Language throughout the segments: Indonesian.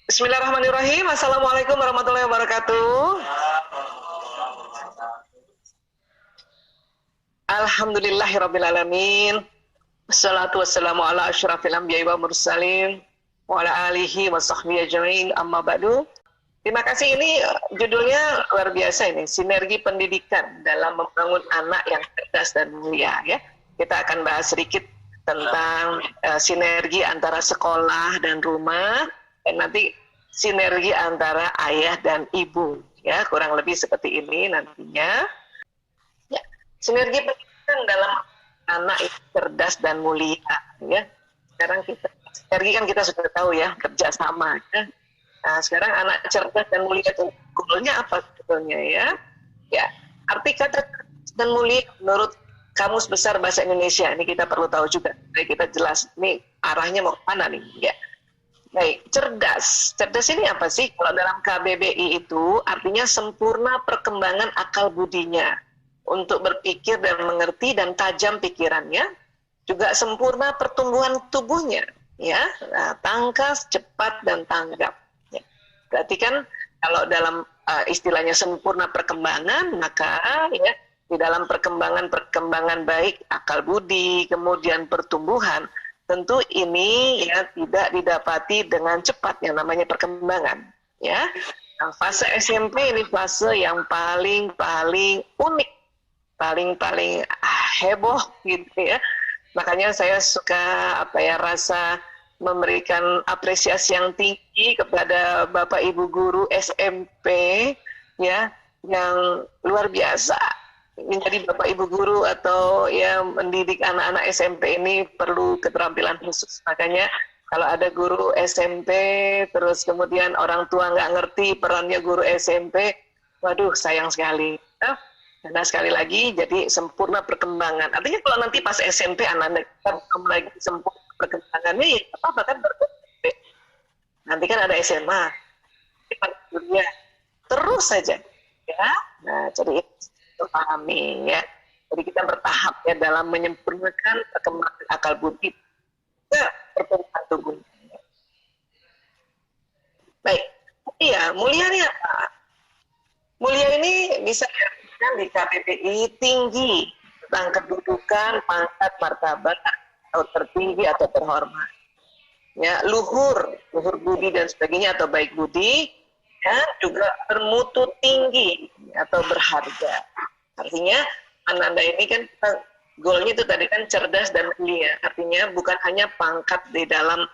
Bismillahirrahmanirrahim. Assalamualaikum warahmatullahi wabarakatuh. Alhamdulillahirrabbilalamin. Wassalatu wassalamu ala asyrafil anbiya'i wa mursalin wa ala alihi wa sahbihi ajma'in, amma ba'du. Terima kasih, ini judulnya luar biasa ini, sinergi pendidikan dalam membangun anak yang cerdas dan mulia ya. Kita akan bahas sedikit tentang sinergi antara sekolah dan rumah, dan nanti sinergi antara ayah dan ibu ya, kurang lebih seperti ini nantinya. Ya, sinergi pendidikan dalam anak yang cerdas dan mulia ya. Sekarang kita sinergi kan kita sudah tahu ya, kerjasama ya. Nah, sekarang anak cerdas dan mulia itu goalnya apa sebetulnya ya? Ya, arti kata cerdas dan mulia menurut Kamus Besar Bahasa Indonesia, ini kita perlu tahu juga, supaya kita jelas nih arahnya mau kemana nih ya. Baik, cerdas. Cerdas ini apa sih? Kalau dalam KBBI itu artinya sempurna perkembangan akal budinya untuk berpikir dan mengerti dan tajam pikirannya, juga sempurna pertumbuhan tubuhnya ya, tangkas, cepat dan tanggap. Ya. Berarti kan kalau dalam istilahnya sempurna perkembangan, maka ya di dalam perkembangan baik akal budi, kemudian pertumbuhan, tentu ini ya tidak didapati dengan cepat yang namanya perkembangan ya. Nah, fase SMP ini fase yang paling unik, paling heboh gitu ya. Makanya saya suka rasa memberikan apresiasi yang tinggi kepada Bapak Ibu guru SMP ya, yang luar biasa. Menjadi Bapak Ibu guru atau ya mendidik anak-anak SMP ini perlu keterampilan khusus. Makanya kalau ada guru SMP terus kemudian orang tua nggak ngerti perannya guru SMP, waduh sayang sekali. Karena sekali lagi jadi sempurna perkembangan. Artinya kalau nanti pas SMP anak-anak lagi sempurna perkembangannya, ya apa kan SMP. Nanti kan ada SMA, terus saja ya. Nah jadi pahami ya. Jadi kita bertahap ya dalam menyempurnakan perkembangan akal budi ke pertumbuhan tubuh. Baik, iya, mulia ini apa? Mulia ini bisa diartikan di KBBI tinggi tentang kedudukan, pangkat, martabat atau tertinggi atau terhormat. Ya, luhur budi dan sebagainya atau baik budi, ya, juga bermutu tinggi atau berharga. Artinya Ananda ini kan goalnya itu tadi kan cerdas dan mulia. Artinya bukan hanya pangkat di dalam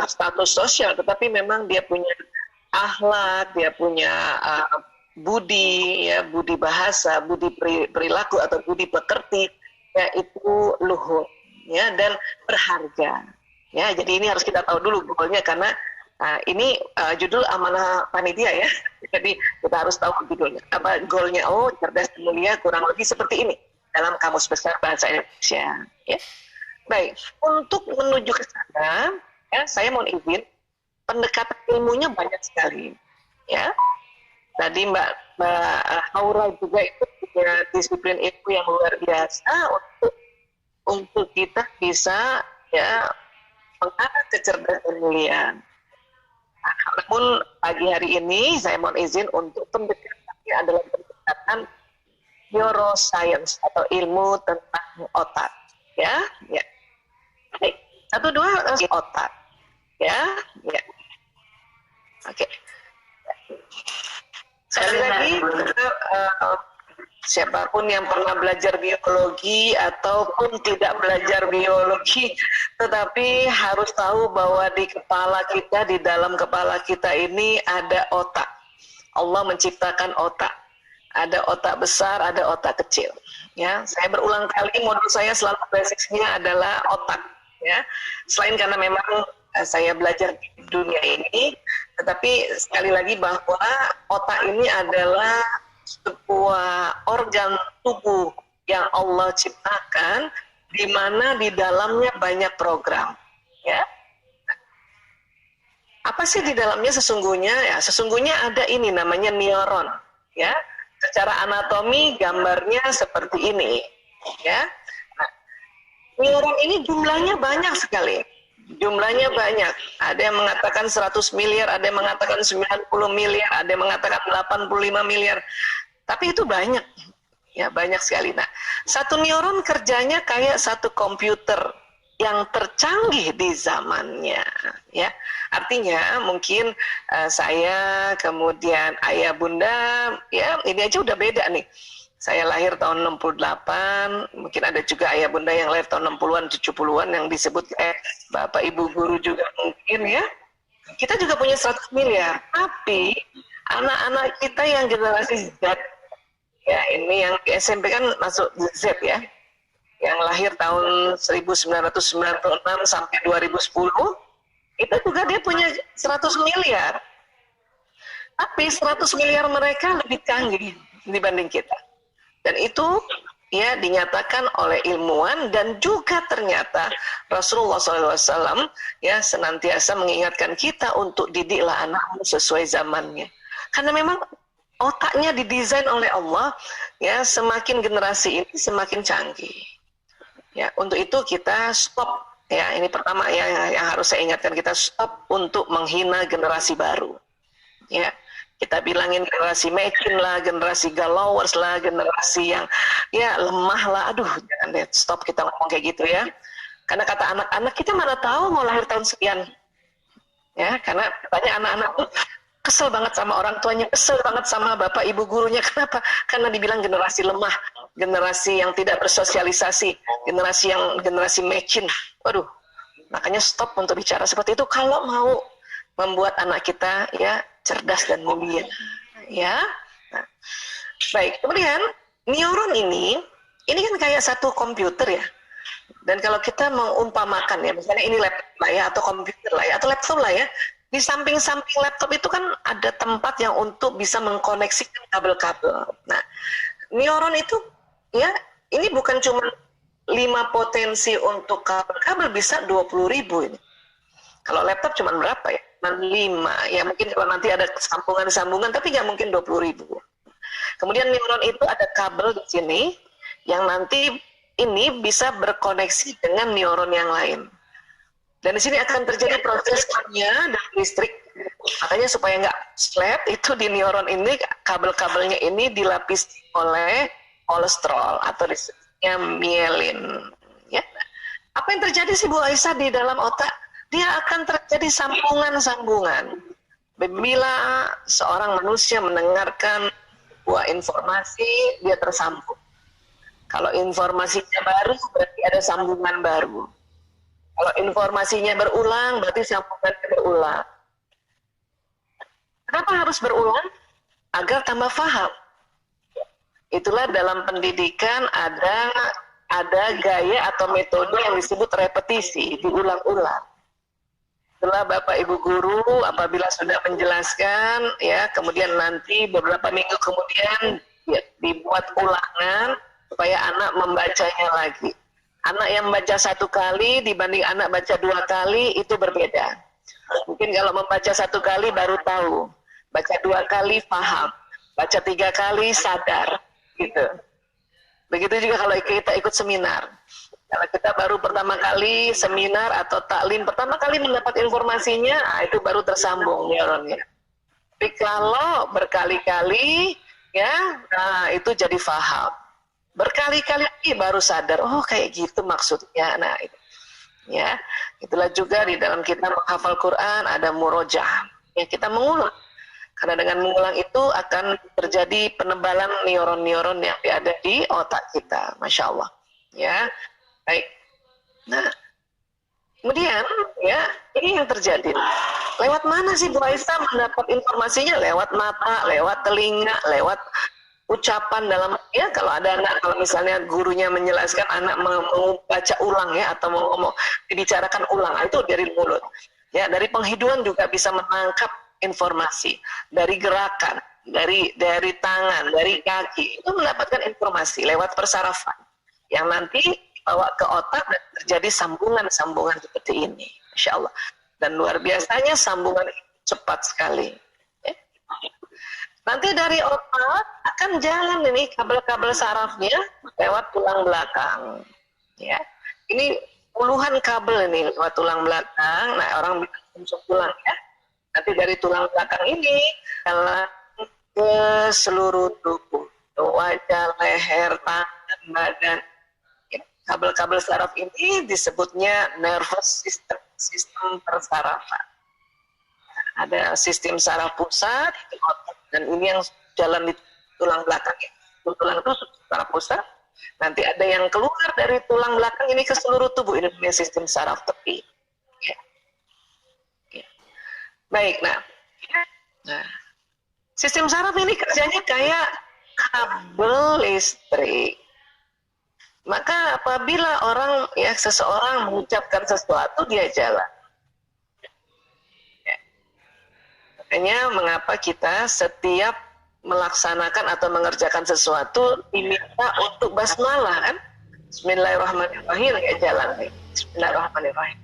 status sosial, tetapi memang dia punya akhlak, dia punya budi, ya, budi bahasa, budi perilaku atau budi pekerti, ya itu luhur, ya, dan berharga. Ya, jadi ini harus kita tahu dulu goalnya karena ini judul amanah panitia ya. Jadi kita harus tahu judulnya. Apa goalnya? Oh, cerdas dan mulia kurang lebih seperti ini dalam Kamus Besar Bahasa Indonesia. Ya. Baik, untuk menuju ke sana, ya, saya mohon izin, pendekatan ilmunya banyak sekali. Ya, tadi Mbak Haura juga itu punya disiplin ilmu yang luar biasa untuk kita bisa ya mengarah kecerdasan dan mulia. Nah, namun pagi hari ini saya mohon izin untuk pendekatannya adalah pendekatan neuroscience atau ilmu tentang otak, ya, ya. Baik, 1, 2 otak, ya, ya. Oke. Sekali lagi, siapapun yang pernah belajar biologi ataupun tidak belajar biologi, tetapi harus tahu bahwa di kepala kita, di dalam kepala kita ini ada otak. Allah menciptakan otak. Ada otak besar, ada otak kecil. Ya, saya berulang kali modul saya selalu basicnya adalah otak. Ya, selain karena memang saya belajar di dunia ini, tetapi sekali lagi bahwa otak ini adalah sebuah organ tubuh yang Allah ciptakan, di mana di dalamnya banyak program. Ya, apa sih di dalamnya sesungguhnya? Ya, sesungguhnya ada ini namanya neuron. Ya, secara anatomi gambarnya seperti ini. Ya, nah, neuron ini jumlahnya banyak sekali. Jumlahnya banyak. Ada yang mengatakan 100 miliar, ada yang mengatakan 90 miliar, ada yang mengatakan 85 miliar. Tapi itu banyak. Ya, banyak sekali. Nah, satu neuron kerjanya kayak satu komputer yang tercanggih di zamannya, ya. Artinya mungkin saya, kemudian ayah bunda, ya ini aja udah beda nih. Saya lahir tahun 68, mungkin ada juga ayah bunda yang lahir tahun 60-an, 70-an yang disebut bapak ibu guru juga mungkin, ya. Kita juga punya 100 miliar, tapi anak-anak kita yang generasi Z, ya ini yang di SMP kan masuk Z ya, yang lahir tahun 1996 sampai 2010, itu juga dia punya 100 miliar. Tapi 100 miliar mereka lebih canggih dibanding kita. Dan itu ya dinyatakan oleh ilmuwan, dan juga ternyata Rasulullah SAW ya senantiasa mengingatkan kita untuk didiklah anakmu sesuai zamannya. Karena memang otaknya didesain oleh Allah, ya semakin generasi ini semakin canggih. Ya, untuk itu kita stop, ya ini pertama yang harus saya ingatkan, kita stop untuk menghina generasi baru. Ya, kita bilangin generasi mecin lah, generasi galowers lah, generasi yang ya lemah lah. Aduh, jangan deh, stop kita ngomong kayak gitu ya. Karena kata anak-anak, kita mana tahu mau lahir tahun sekian. Ya, karena katanya anak-anak tuh kesel banget sama orang tuanya, kesel banget sama bapak ibu gurunya. Kenapa? Karena dibilang generasi lemah, generasi yang tidak bersosialisasi, generasi mecin. Waduh, makanya stop untuk bicara seperti itu kalau mau membuat anak kita ya cerdas dan mulia. Ya, nah, baik. Kemudian neuron ini kan kayak satu komputer ya. Dan kalau kita mengumpamakan ya, misalnya ini laptop lah ya, atau komputer lah ya, atau laptop lah ya. Di samping-samping laptop itu kan ada tempat yang untuk bisa mengkoneksikan kabel-kabel. Nah, neuron itu ya ini bukan cuma 5 potensi untuk kabel-kabel, bisa 20.000 ini. Kalau laptop cuma berapa ya? 5. Ya mungkin kalau nanti ada sambungan-sambungan, tapi nggak mungkin 20.000. Kemudian neuron itu ada kabel di sini yang nanti ini bisa berkoneksi dengan neuron yang lain. Dan di sini akan terjadi proses dan listrik. Makanya supaya nggak slap, itu di neuron ini kabel-kabelnya ini dilapisi oleh kolesterol atau disebutnya mielin. Ya. Apa yang terjadi sih Bu Aisyah di dalam otak? Dia akan terjadi sambungan-sambungan. Bila seorang manusia mendengarkan sebuah informasi, dia tersambung. Kalau informasinya baru, berarti ada sambungan baru. Kalau informasinya berulang, berarti sambungannya berulang. Kenapa harus berulang? Agar tambah paham. Itulah dalam pendidikan ada gaya atau metode yang disebut repetisi, diulang-ulang. Setelah Bapak Ibu guru apabila sudah menjelaskan ya, kemudian nanti beberapa minggu kemudian ya, dibuat ulangan supaya anak membacanya lagi. Anak yang baca 1 kali dibanding anak baca 2 kali itu berbeda. Mungkin kalau membaca 1 kali baru tahu, baca 2 kali paham, baca 3 kali sadar, gitu. Begitu juga kalau kita ikut seminar. Kalau kita baru pertama kali seminar atau taklim, pertama kali mendapat informasinya, itu baru tersambung neuronnya. Tapi kalau berkali-kali, ya, nah itu jadi paham. Berkali-kali baru sadar, oh kayak gitu maksudnya. Nah, itu. Ya, itulah juga di dalam kita menghafal Quran ada murojaah. Ya, kita mengulang. Karena dengan mengulang itu akan terjadi penebalan neuron-neuron yang ada di otak kita, masya Allah. Ya. Baik. Nah, kemudian ya ini yang terjadi. Lewat mana sih Bu Aisyah mendapat informasinya? Lewat mata, lewat telinga, lewat ucapan dalam ya kalau ada anak, kalau misalnya gurunya menjelaskan anak membaca ulang ya atau mau ngomong dibicarakan ulang, itu dari mulut. Ya, dari penghidupan juga bisa menangkap informasi, dari gerakan, dari tangan, dari kaki, itu mendapatkan informasi lewat persarafan yang nanti bawa ke otak dan terjadi sambungan-sambungan seperti ini, Masya Allah. Dan luar biasanya sambungan itu cepat sekali. Ya. Nanti dari otak akan jalan ini kabel-kabel sarafnya lewat tulang belakang. Ya, ini puluhan kabel ini lewat tulang belakang. Nah, orang bilang sumsum tulang ya. Nanti dari tulang belakang ini jalan ke seluruh tubuh, wajah, leher, tangan, badan. Ya, kabel-kabel saraf ini disebutnya nervous system, sistem persarafan. Ada sistem saraf pusat, itu otak, dan ini yang jalan di tulang belakang. Tulang itu saraf pusat. Nanti ada yang keluar dari tulang belakang ini ke seluruh tubuh. Ini namanya sistem saraf tepi. Ya. Ya. Baik, nah, sistem saraf ini kerjanya kayak kabel listrik. Maka apabila seseorang mengucapkan sesuatu, dia jalan. Ya. Makanya mengapa kita setiap melaksanakan atau mengerjakan sesuatu diminta untuk basmalah kan? Bismillahirrahmanirrahim, ya jalan. Bismillahirrahmanirrahim.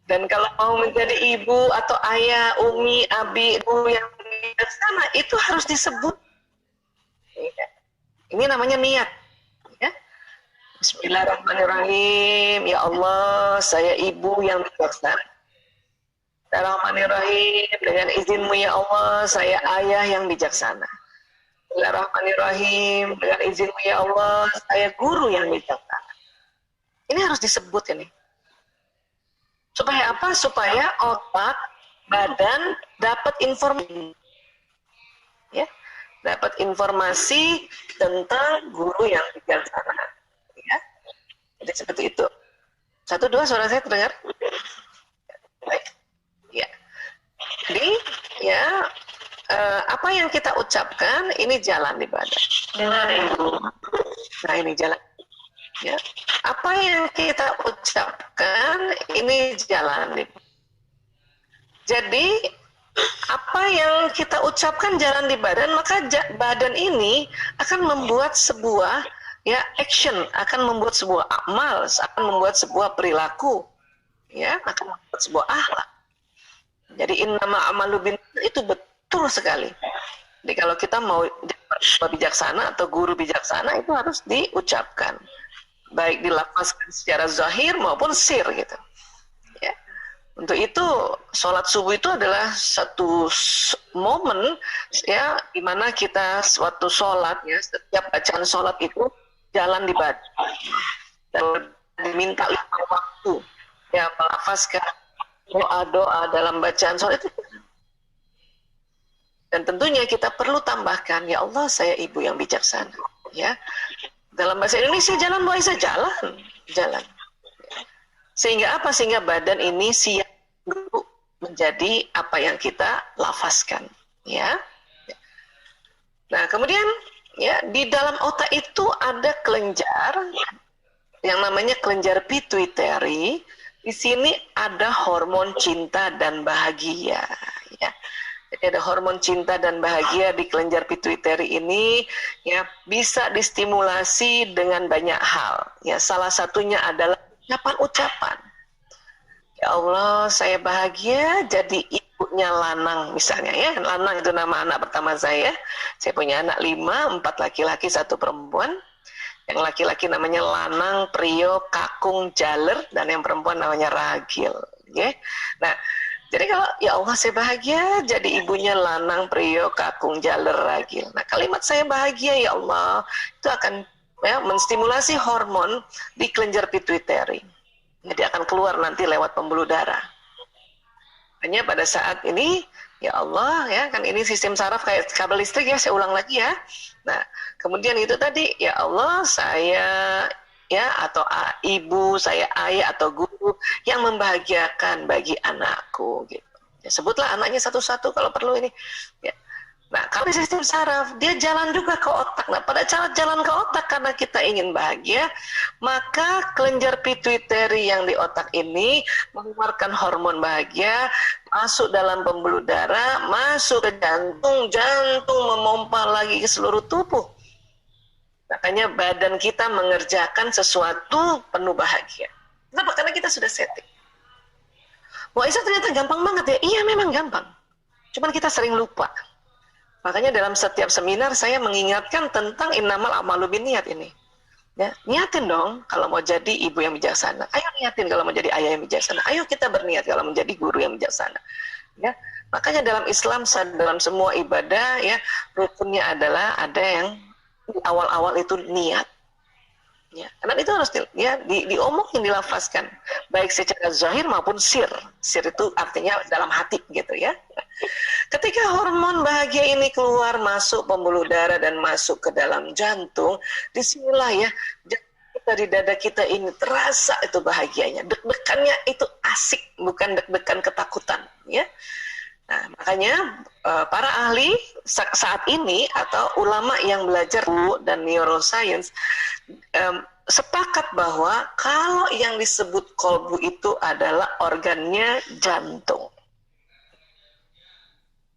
Dan kalau mau menjadi ibu atau ayah, umi, abi, guru yang bijaksana, itu harus disebut. Ini namanya niat. Ya. Bismillahirrahmanirrahim. Ya Allah, saya ibu yang bijaksana. Bismillahirrahmanirrahim. Dengan izinmu ya Allah, saya ayah yang bijaksana. Bismillahirrahmanirrahim. Dengan izinmu ya Allah, saya guru yang bijaksana. Ini harus disebut ini. Supaya apa? Supaya otak, badan dapat informasi. Ya, dapat informasi tentang guru yang bijaksana. Ya. Jadi seperti itu. 1, 2, suara saya terdengar? Baik. Ya. Jadi, ya, apa yang kita ucapkan ini jalan di badan. Nah, ini jalan. Ya. Apa yang kita ucapkan ini jalan. Jadi apa yang kita ucapkan jalan di badan, maka badan ini akan membuat sebuah action, akan membuat sebuah amal, akan membuat sebuah perilaku, ya, akan membuat sebuah akhlak. Jadi innama amalu bin itu betul sekali. Jadi kalau kita mau bijaksana atau guru bijaksana itu harus diucapkan. Baik dilafazkan secara zahir maupun sir gitu. Ya. Untuk itu sholat subuh itu adalah satu momen ya di mana kita suatu sholat ya, setiap bacaan sholat itu jalan di badan dan diminta 5 waktu ya melafazkan doa-doa dalam bacaan sholat itu. Dan tentunya kita perlu tambahkan, ya Allah saya ibu yang bijaksana. Ya, dalam bahasa Indonesia jalan boleh saja jalan. Sehingga apa? Sehingga badan ini siap menjadi apa yang kita lafazkan. Ya. Nah kemudian ya di dalam otak itu ada kelenjar yang namanya kelenjar pituitary. Di sini ada hormon cinta dan bahagia. Ya. Jadi ada hormon cinta dan bahagia di kelenjar pituitary ini ya bisa distimulasi dengan banyak hal. Ya salah satunya adalah ucapan-ucapan. Ya Allah, saya bahagia jadi ibunya Lanang misalnya ya. Lanang itu nama anak pertama saya. Saya punya anak 5, 4 laki-laki, 1 perempuan. Yang laki-laki namanya Lanang, Priyo, Kakung, Jaler, dan yang perempuan namanya Ragil. Okay? Nah, jadi kalau ya Allah saya bahagia jadi ibunya Lanang, Priyo, Kakung, Jaler, Ragil. Nah, kalimat saya bahagia ya Allah itu akan ya, menstimulasi hormon di kelenjar pituitary. Jadi akan keluar nanti lewat pembuluh darah. Hanya pada saat ini ya Allah ya kan ini sistem saraf kayak kabel listrik ya, saya ulang lagi ya. Nah, kemudian itu tadi ya Allah saya ya atau ibu, saya ayah atau guru yang membahagiakan bagi anakku gitu. Ya, sebutlah anaknya satu-satu kalau perlu ini. Ya. Nah, kalau sistem saraf dia jalan juga ke otak. Nah, pada saat jalan ke otak karena kita ingin bahagia, maka kelenjar pituitary yang di otak ini mengeluarkan hormon bahagia, masuk dalam pembuluh darah, masuk ke jantung, jantung memompa lagi ke seluruh tubuh. Makanya badan kita mengerjakan sesuatu penuh bahagia. Kenapa? Karena kita sudah setting. Wah, Isa ternyata gampang banget ya. Iya, memang gampang. Cuman kita sering lupa. Makanya dalam setiap seminar saya mengingatkan tentang innamal a'malu binniyat ini. Ya, niatin dong kalau mau jadi ibu yang bijaksana. Ayo niatin kalau mau jadi ayah yang bijaksana. Ayo kita berniat kalau menjadi guru yang bijaksana. Ya, makanya dalam Islam, dalam semua ibadah, ya rukunnya adalah ada yang di awal-awal itu niat. Ya, karena itu harus diomongin, dilafazkan, baik secara zahir maupun sir. Sir itu artinya dalam hati gitu ya. Ketika hormon bahagia ini keluar masuk pembuluh darah dan masuk ke dalam jantung, disinilah ya kita di dada kita ini terasa itu bahagianya. Deg-degannya itu asik, bukan deg-degan ketakutan ya. Nah, makanya para ahli saat ini atau ulama yang belajar dan neuroscience sepakat bahwa kalau yang disebut kolbu itu adalah organnya jantung.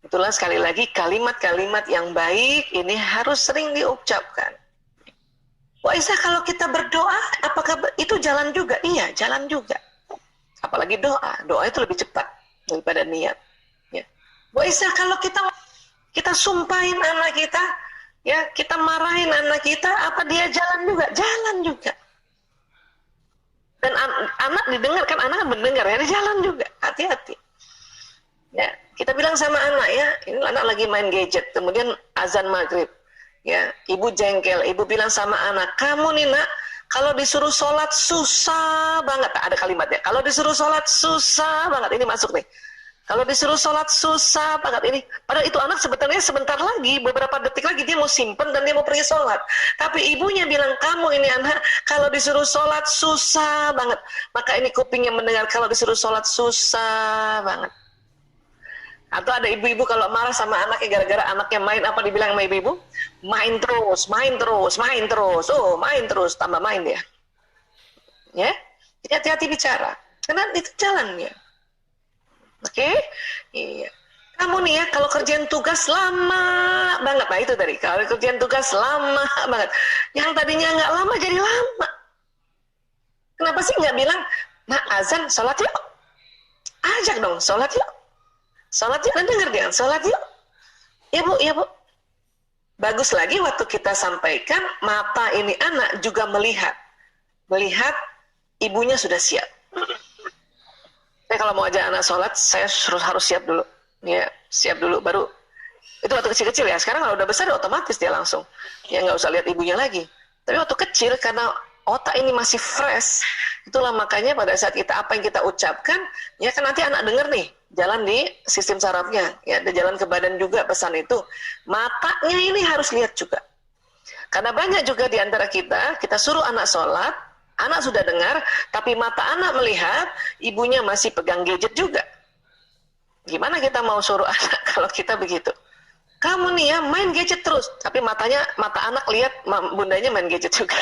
Itulah sekali lagi kalimat-kalimat yang baik ini harus sering diucapkan. Wah Isa, kalau kita berdoa apakah itu jalan juga? Iya, jalan juga. Apalagi doa. Doa itu lebih cepat daripada niat. Bu Isa, kalau kita sumpahin anak kita, ya kita marahin anak kita, apa dia jalan juga? Jalan juga. Dan anak didengar kan, anak kan mendengar ya, dia jalan juga. Hati-hati. Ya, kita bilang sama anak ya, ini anak lagi main gadget, kemudian azan maghrib, ya ibu jengkel, ibu bilang sama anak, kamu nih nak, kalau disuruh sholat susah banget, ada kalimatnya, kalau disuruh sholat susah banget, ini masuk nih. Kalau disuruh sholat susah banget ini. Padahal itu anak sebetulnya sebentar lagi, beberapa detik lagi dia mau simpen dan dia mau pergi sholat. Tapi ibunya bilang, kamu ini anak, kalau disuruh sholat susah banget. Maka ini kupingnya mendengar kalau disuruh sholat susah banget. Atau ada ibu-ibu kalau marah sama anaknya gara-gara anaknya main, apa dibilang sama ibu-ibu? Main terus, main terus, main terus. Oh, main terus, tambah main dia. Ya, hati-hati bicara. Karena itu jalannya. Oke, iya. Kamu nih ya kalau kerjaan tugas lama banget, nah itu tadi kalau kerjaan tugas lama banget, yang tadinya nggak lama jadi lama. Kenapa sih nggak bilang, nah azan sholat yuk, ajak dong sholat yuk, dan dengar dia sholat yuk, ya bu. Bagus lagi waktu kita sampaikan mata ini anak juga melihat ibunya sudah siap. Saya kalau mau ajak anak sholat, saya harus siap dulu. Ya, siap dulu, baru. Itu waktu kecil-kecil ya. Sekarang kalau udah besar, otomatis dia langsung. Ya nggak usah lihat ibunya lagi. Tapi waktu kecil, karena otak ini masih fresh, itulah makanya pada saat apa yang kita ucapkan, ya kan nanti anak dengar nih, jalan di sistem sarafnya. Ya, ada jalan ke badan juga pesan itu. Matanya ini harus lihat juga. Karena banyak juga di antara kita suruh anak sholat, anak sudah dengar, tapi mata anak melihat, ibunya masih pegang gadget juga. Gimana kita mau suruh anak kalau kita begitu? Kamu nih ya main gadget terus, tapi mata anak lihat bundanya main gadget juga,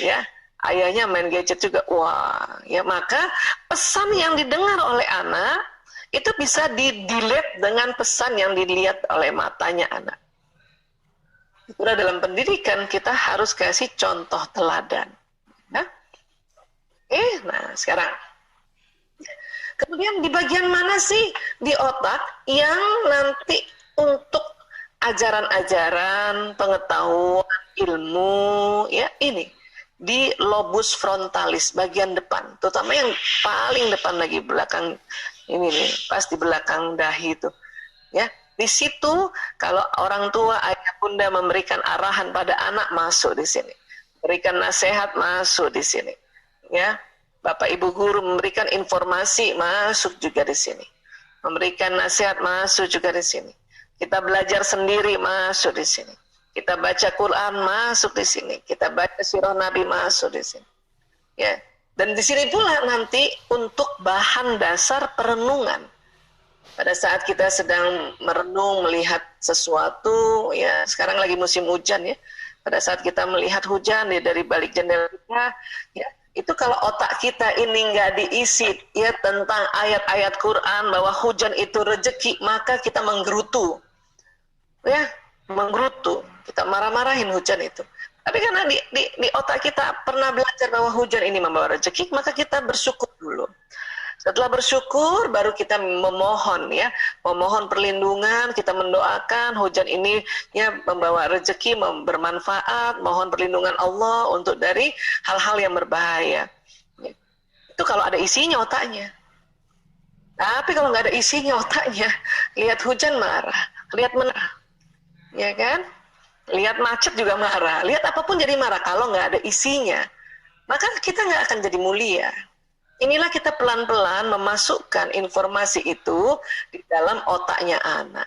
ya ayahnya main gadget juga. Wah, ya maka pesan yang didengar oleh anak itu bisa di-delete dengan pesan yang dilihat oleh matanya anak. Itulah dalam pendidikan kita harus kasih contoh teladan. Nah, nah sekarang kemudian di bagian mana sih di otak yang nanti untuk ajaran-ajaran, pengetahuan, ilmu, ya ini di lobus frontalis bagian depan, terutama yang paling depan lagi belakang ini nih, pas di belakang dahi itu, ya di situ kalau orang tua ayah bunda memberikan arahan pada anak masuk di sini, berikan nasihat masuk di sini. Ya, Bapak Ibu guru memberikan informasi masuk juga di sini, memberikan nasihat masuk juga di sini. Kita belajar sendiri masuk di sini. Kita baca Quran masuk di sini. Kita baca sirah Nabi masuk di sini. Ya, dan di sini pula nanti untuk bahan dasar perenungan. Pada saat kita sedang merenung melihat sesuatu, ya sekarang lagi musim hujan ya. Pada saat kita melihat hujan ya dari balik jendela kita, ya itu kalau otak kita ini nggak diisi ya tentang ayat-ayat Quran bahwa hujan itu rezeki, maka kita menggerutu, ya menggerutu, kita marah-marahin hujan itu. Tapi karena di otak kita pernah belajar bahwa hujan ini membawa rezeki, maka kita bersyukur dulu. Setelah bersyukur, baru kita memohon ya, memohon perlindungan, kita mendoakan hujan ini ya membawa rezeki, bermanfaat, mohon perlindungan Allah untuk dari hal-hal yang berbahaya. Ya. Itu kalau ada isinya otaknya. Tapi kalau nggak ada isinya otaknya, lihat hujan marah, lihat marah, ya kan? Lihat macet juga marah, lihat apapun jadi marah. Kalau nggak ada isinya, maka kita nggak akan jadi mulia. Inilah kita pelan-pelan memasukkan informasi itu di dalam otaknya anak.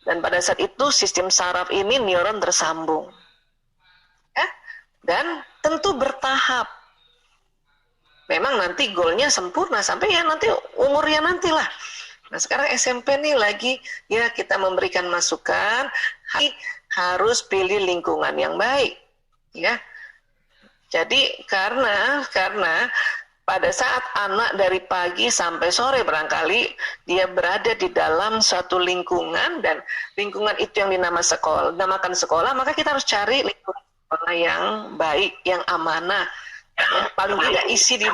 Dan pada saat itu sistem saraf ini neuron tersambung. Ya? Dan tentu bertahap. Memang nanti goalnya sempurna sampai ya nanti umurnya nantilah. Nah sekarang SMP nih lagi ya kita memberikan masukan, harus pilih lingkungan yang baik. Ya. Jadi karena pada saat anak dari pagi sampai sore barangkali dia berada di dalam suatu lingkungan dan lingkungan itu yang dinamakan sekolah, maka kita harus cari lingkungan sekolah yang baik, yang amanah. Ya, paling tidak isi di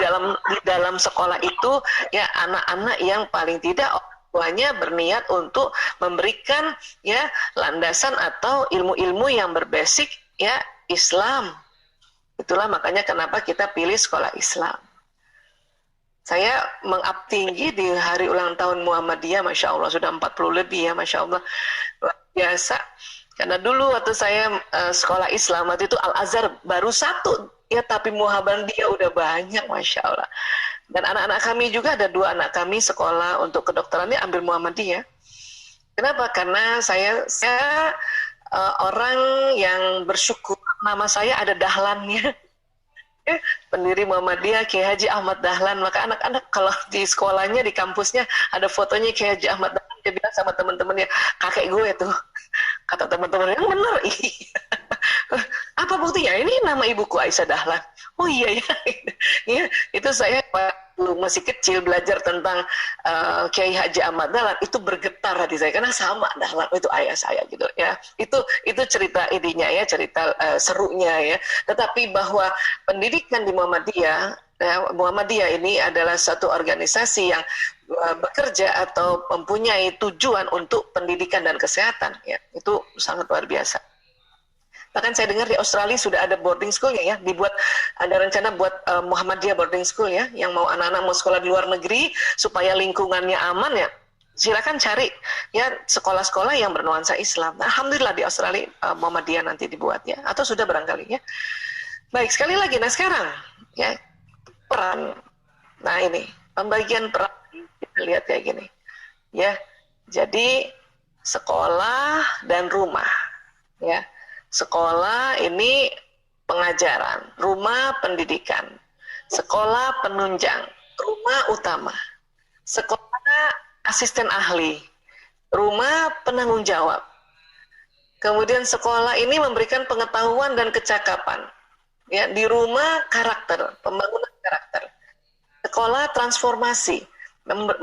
dalam sekolah itu ya anak-anak yang paling tidak tuanya berniat untuk memberikan ya landasan atau ilmu-ilmu yang berbasic ya Islam. Itulah makanya kenapa kita pilih sekolah Islam. Saya meng-up tinggi di hari ulang tahun Muhammadiyah, Masya Allah, sudah 40 lebih ya, Masya Allah. Luar biasa. Karena dulu waktu saya sekolah Islam, waktu itu Al-Azhar baru 1, ya tapi Muhammadiyah udah banyak, Masya Allah. Dan anak-anak kami juga, ada 2 anak kami sekolah untuk kedokterannya ambil Muhammadiyah. Kenapa? Karena saya orang yang bersyukur, nama saya ada dahlannya. Pendiri Muhammadiyah Kiai Haji Ahmad Dahlan, maka anak-anak kalau di sekolahnya di kampusnya ada fotonya Kiai Haji Ahmad Dahlan, dia bilang sama teman-temannya, kakek gue tuh, kata teman-temannya, bener, apa buktinya? Ini nama ibuku Aisyah Dahlan. Oh iya ya, ya itu saya masih kecil belajar tentang Kiai Haji Ahmad Dahlan, itu bergetar hati saya karena sama Dahlan itu ayah saya gitu ya. Itu cerita idenya ya, cerita serunya ya. Tetapi bahwa pendidikan di Muhammadiyah ini adalah satu organisasi yang bekerja atau mempunyai tujuan untuk pendidikan dan kesehatan ya. Itu sangat luar biasa. Bahkan saya dengar di Australia sudah ada boarding school ya, dibuat ada rencana buat Muhammadiyah boarding school ya, yang mau anak-anak mau sekolah di luar negeri supaya lingkungannya aman ya, silakan cari ya sekolah-sekolah yang bernuansa Islam. Nah, alhamdulillah di Australia Muhammadiyah nanti dibuat ya, atau sudah barangkali ya. Baik, sekali lagi, nah sekarang ya peran, nah ini pembagian peran kita lihat kayak gini ya, jadi sekolah dan rumah ya. Sekolah ini pengajaran, rumah pendidikan, sekolah penunjang, rumah utama, sekolah asisten ahli, rumah penanggung jawab. Kemudian sekolah ini memberikan pengetahuan dan kecakapan. Ya, di rumah karakter, pembangunan karakter. Sekolah transformasi,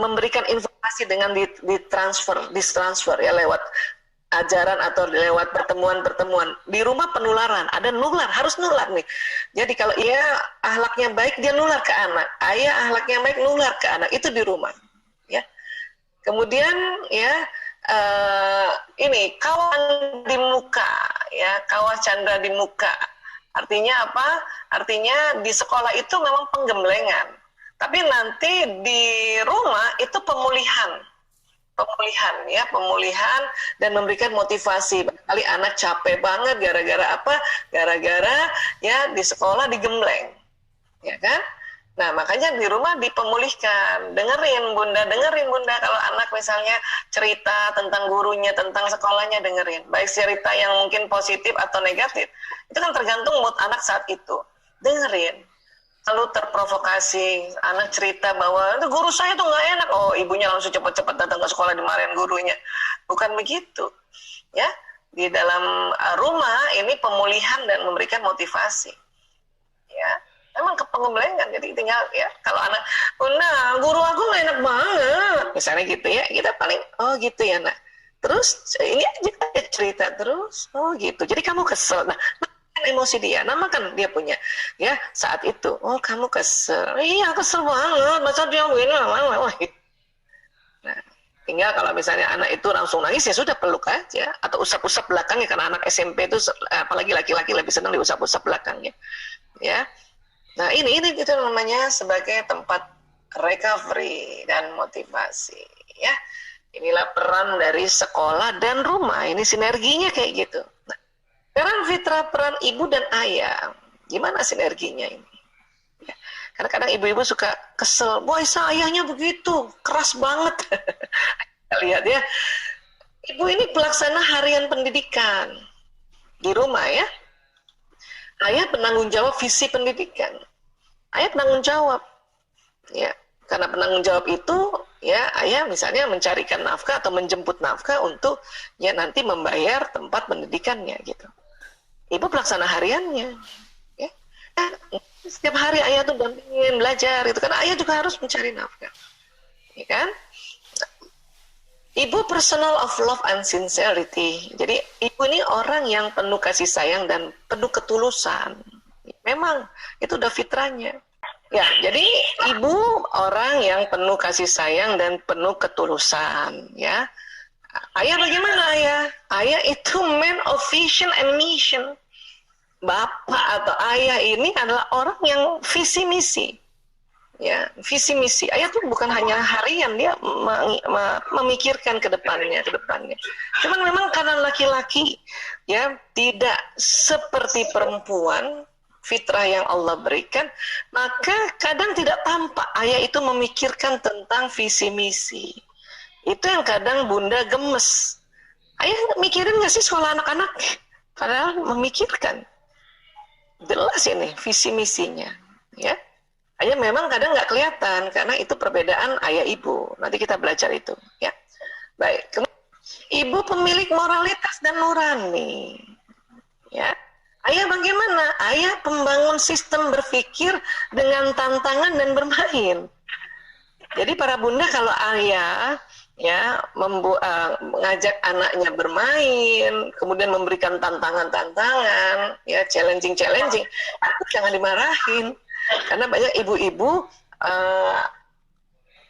memberikan informasi dengan ditransfer ya lewat ajaran atau lewat pertemuan-pertemuan. Di rumah penularan, ada nular, harus nular nih. Jadi kalau ia akhlaknya baik, dia nular ke anak. Ayah akhlaknya baik, nular ke anak. Itu di rumah. Ya. Kemudian ya ini kawan di muka, ya kawah candra di muka. Artinya apa? Artinya di sekolah itu memang penggemblengan. Tapi nanti di rumah itu pemulihan dan memberikan motivasi. Kali anak capek banget gara-gara apa? Gara-gara ya di sekolah digembleng, ya kan? Nah makanya di rumah dipemulihkan. Dengerin bunda kalau anak misalnya cerita tentang gurunya, tentang sekolahnya, dengerin. Baik cerita yang mungkin positif atau negatif, itu kan tergantung mood anak saat itu. Dengerin. Lalu terprovokasi, anak cerita bahwa guru saya tuh nggak enak, oh ibunya langsung cepat-cepat datang ke sekolah dimarahin gurunya. Bukan begitu, ya. Di dalam rumah ini pemulihan dan memberikan motivasi, ya. Memang kepengemblengan, jadi tinggal ya kalau anak, nah guru aku nggak enak banget, misalnya gitu ya, kita paling oh gitu ya nak. Terus ini aja cerita terus, oh gitu. Jadi kamu kesel, nah emosi dia, namakan dia punya, ya saat itu. Oh kamu kesel, iya kesel banget, masa dia begini, nah tinggal kalau misalnya anak itu langsung nangis ya sudah peluk aja, atau usap-usap belakangnya, karena anak SMP itu apalagi laki-laki lebih senang diusap-usap belakangnya, ya. Nah ini itu namanya sebagai tempat recovery dan motivasi, ya. Inilah peran dari sekolah dan rumah, ini sinerginya kayak gitu. Nah, sekarang Fitra, peran ibu dan ayah, gimana sinerginya ini? Ya, kadang-kadang ibu-ibu suka kesel, boy ayahnya begitu, keras banget. Lihat ya, ibu ini pelaksana harian pendidikan di rumah ya. Ayah penanggung jawab visi pendidikan. Ayah penanggung jawab, ya. Karena penanggung jawab itu, ya ayah misalnya mencarikan nafkah atau menjemput nafkah untuk ya nanti membayar tempat pendidikannya gitu. Ibu pelaksana hariannya, ya. Setiap hari ayah tuh dampingin belajar itu, karena ayah juga harus mencari nafkah, ya kan? Ibu personal of love and sincerity. Jadi ibu ini orang yang penuh kasih sayang dan penuh ketulusan. Memang itu udah fitrahnya. Ya, jadi ibu orang yang penuh kasih sayang dan penuh ketulusan, ya. Ayah bagaimana ayah? Ayah itu man of vision and mission. Bapak atau ayah ini adalah orang yang visi misi. Ya, visi misi. Ayah tuh bukan hanya harian, dia memikirkan ke depannya. Cuman memang karena laki-laki ya tidak seperti perempuan, fitrah yang Allah berikan, maka kadang tidak tampak ayah itu memikirkan tentang visi misi. Itu yang kadang bunda gemes. Ayah mikirin nggak sih sekolah anak-anak? Padahal memikirkan. Jelas ini visi misinya, ya. Ayah memang kadang nggak kelihatan karena itu perbedaan ayah ibu. Nanti kita belajar itu, ya. Baik. Ibu pemilik moralitas dan nurani, ya. Ayah bagaimana? Ayah pembangun sistem berpikir dengan tantangan dan bermain. Jadi para bunda kalau ayah ya mengajak anaknya bermain, kemudian memberikan tantangan-tantangan, ya challenging, itu jangan dimarahin. Karena banyak ibu-ibu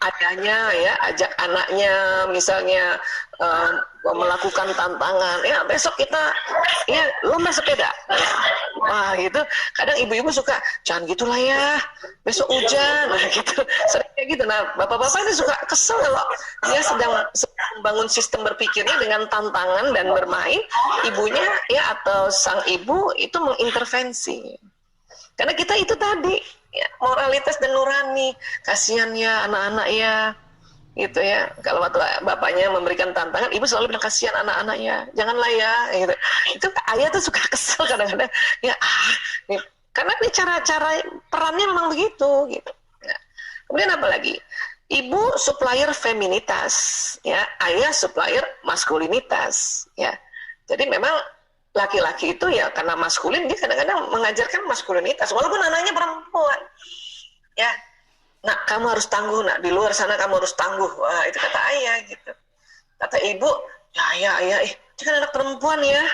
ayahnya ya ajak anaknya misalnya melakukan tantangan, ya besok kita ya lomba sepeda, wah gitu. Kadang ibu-ibu suka jangan gitulah ya, besok hujan, nah gitu, sering kayak gitu. Nah bapak-bapak ini suka kesel kalau dia sedang membangun sistem berpikirnya dengan tantangan dan bermain, ibunya ya atau sang ibu itu mengintervensi. Karena kita itu tadi ya, moralitas dan nurani, kasihan ya anak-anak ya, gitu ya. Kalau waktu bapaknya memberikan tantangan, ibu selalu bilang kasihan anak-anaknya, janganlah ya, gitu. Itu ayah tuh suka kesel kadang-kadang, ya gitu. Karena ini cara-cara perannya memang begitu, gitu. Nah, kemudian apa lagi? Ibu supplier feminitas, ya, ayah supplier maskulinitas, ya. Jadi memang laki-laki itu ya karena maskulin dia kadang-kadang mengajarkan maskulinitas walaupun anaknya perempuan, ya. Nak kamu harus tangguh, nak di luar sana kamu harus tangguh. Wah itu kata ayah gitu. Kata ibu, ya ayah dia kan anak perempuan ya,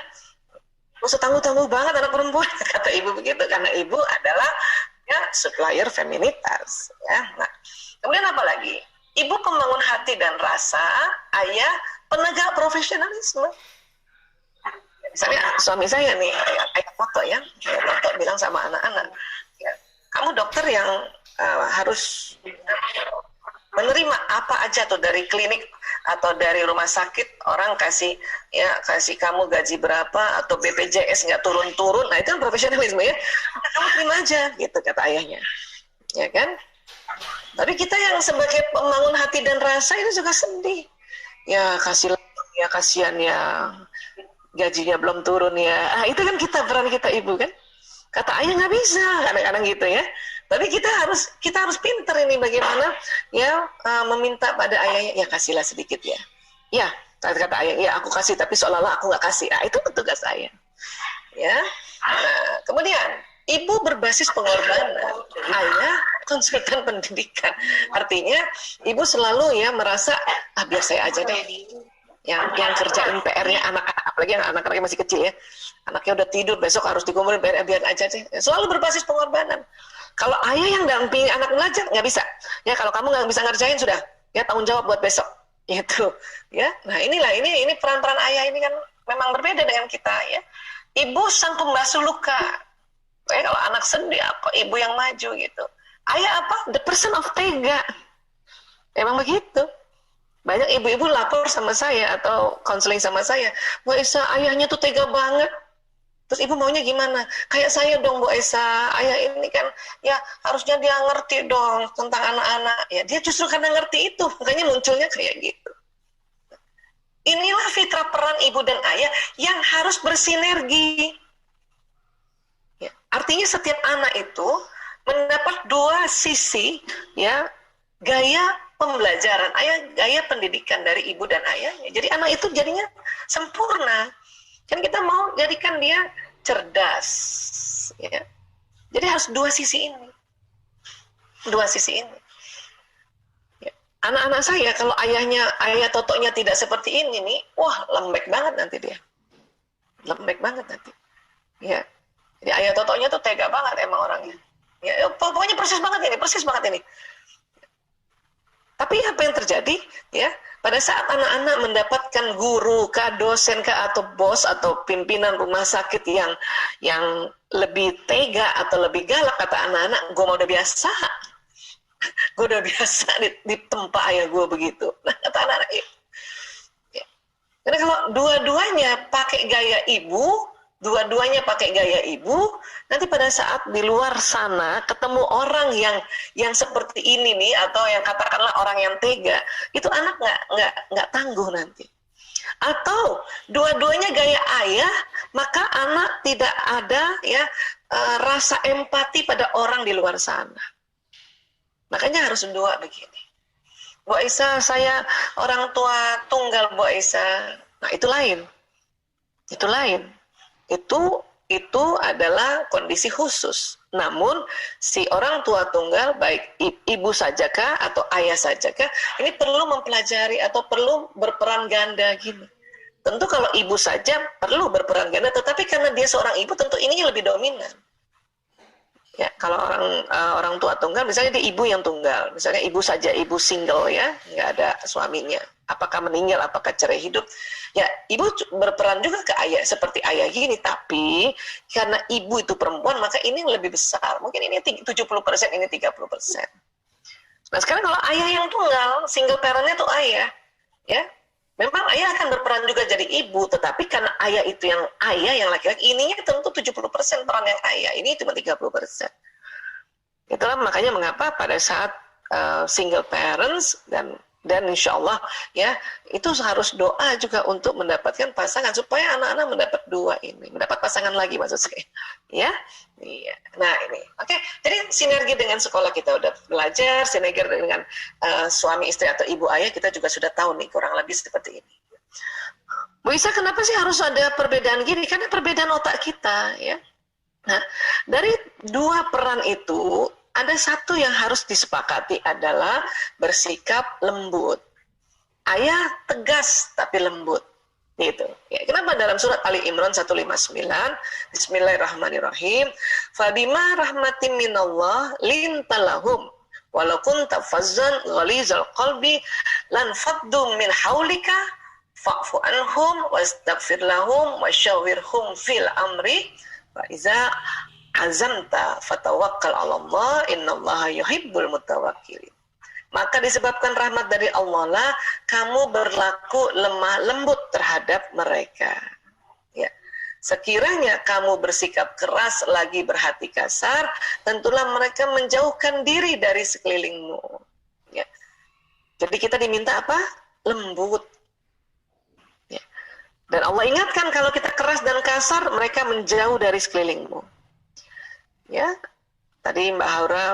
gak usah tangguh-tangguh banget anak perempuan. Kata ibu begitu karena ibu adalah ya supplier feminitas, ya. Nah kemudian apa lagi? Ibu pembangun hati dan rasa, ayah penegak profesionalisme. Misalnya suami saya nih, ayah foto ya, saya foto bilang sama anak-anak, ya, kamu dokter yang harus menerima apa aja tuh dari klinik atau dari rumah sakit, orang kasih kamu gaji berapa atau BPJS nggak turun-turun, nah itu kan profesionalisme ya, kamu terima aja, gitu kata ayahnya, ya kan? Tapi kita yang sebagai pembangun hati dan rasa itu juga sedih, ya kasihan ya. Gajinya belum turun ya. Itu kan peran kita ibu kan. Kata ayah nggak bisa kadang-kadang gitu ya. Tapi kita harus pinter ini bagaimana ya meminta pada ayahnya ya kasihlah sedikit ya. Ya kata ayah ya aku kasih tapi seolah-olah aku nggak kasih. Itu tugas ayah. Ya. Nah, kemudian ibu berbasis pengorbanan. Ayah konsultan pendidikan. Artinya ibu selalu ya merasa biar saya aja deh. Yang kerjain PR-nya anak-anak apalagi yang anak-anaknya masih kecil ya, anaknya udah tidur, besok harus dikumpulin, biar aja sih, selalu berbasis pengorbanan. Kalau ayah yang dampingi anak belajar nggak bisa, ya kalau kamu nggak bisa ngerjain sudah, ya tanggung jawab buat besok, itu, ya. Nah inilah ini peran-peran ayah ini kan memang berbeda dengan kita, ya. Ibu sang pembasuh luka, ya kalau anak sedih apa, ibu yang maju gitu. Ayah apa? The person of tega, emang begitu. Banyak ibu-ibu lapor sama saya atau konseling sama saya, Bu Esa ayahnya tuh tega banget. Terus ibu maunya gimana? Kayak saya dong Bu Esa, ayah ini kan ya harusnya dia ngerti dong tentang anak-anak. Ya dia justru karena ngerti itu, makanya munculnya kayak gitu. Inilah fitrah peran ibu dan ayah yang harus bersinergi. Ya, artinya setiap anak itu mendapat dua sisi, ya, gaya pembelajaran, gaya pendidikan dari ibu dan ayahnya. Jadi anak itu jadinya sempurna. Kan kita mau jadikan dia cerdas, ya. Jadi harus dua sisi ini. Dua sisi ini. Ya. Anak-anak saya kalau ayah totonya tidak seperti ini nih, wah lembek banget nanti dia. Lembek banget nanti. Ya. Jadi ayah totonya tuh tega banget emang orangnya. Ya, pokoknya persis banget ini. Tapi apa yang terjadi, ya? Pada saat anak-anak mendapatkan guru, dosen, atau bos atau pimpinan rumah sakit yang lebih tega atau lebih galak, kata anak-anak, gue udah biasa, gue udah biasa ditempa ayah gue begitu. Nah, kata anak-anak, ya. Karena kalau dua-duanya pakai gaya ibu, nanti pada saat di luar sana ketemu orang yang seperti ini nih, atau yang katakanlah orang yang tega, itu anak nggak tangguh nanti. Atau dua-duanya gaya ayah, maka anak tidak ada ya rasa empati pada orang di luar sana. Makanya harus dua begini. Bu Aisyah, saya orang tua tunggal Bu Aisyah. Nah itu lain. Itu adalah kondisi khusus. Namun si orang tua tunggal, baik ibu sajakah atau ayah sajakah, ini perlu mempelajari atau perlu berperan ganda gini. Tentu kalau ibu saja perlu berperan ganda, tetapi karena dia seorang ibu, tentu ini lebih dominan. Ya, kalau orang tua tunggal, misalnya dia ibu yang tunggal, misalnya ibu saja, ibu single ya, nggak ada suaminya, apakah meninggal, apakah cerai hidup, ya ibu berperan juga ke ayah seperti ayah gini. Tapi karena ibu itu perempuan, maka ini lebih besar, mungkin ini 70%, ini 30%. Nah sekarang kalau ayah yang tunggal, single parentnya tuh ayah, ya memang ayah akan berperan juga jadi ibu, tetapi karena ayah itu yang laki-laki, ininya tentu 70% peran yang ayah, ini cuma 30%. Itulah makanya mengapa pada saat single parents dan insya Allah ya itu harus doa juga untuk mendapatkan pasangan supaya anak-anak mendapat mendapat pasangan lagi maksud saya, ya. Iya. Nah ini, oke. Jadi sinergi dengan sekolah kita udah belajar, sinergi dengan suami istri atau ibu ayah kita juga sudah tahu nih kurang lebih seperti ini. Bu Isa, kenapa sih harus ada perbedaan gini? Karena perbedaan otak kita, ya. Nah dari dua peran itu ada satu yang harus disepakati adalah bersikap lembut. Ayah tegas tapi lembut. Gitu. Ya, kenapa dalam surat Ali Imran 159, Bismillahirrahmanirrahim, Fabima rahmatim minallah lintalahum walau kunta fazzan ghalizal qalbi lan faddu min haulika fa'fu anhum wastaghfir lahum wasyawirhum fil amri fa iza azamta fatawakkal 'alallah innallaha yuhibbul mutawakkilin. Maka disebabkan rahmat dari Allah lah kamu berlaku lemah lembut terhadap mereka. Ya. Sekiranya kamu bersikap keras lagi berhati kasar, tentulah mereka menjauhkan diri dari sekelilingmu. Ya. Jadi kita diminta apa? Lembut. Ya. Dan Allah ingatkan kalau kita keras dan kasar, mereka menjauh dari sekelilingmu. Ya. Tadi Mbak Haura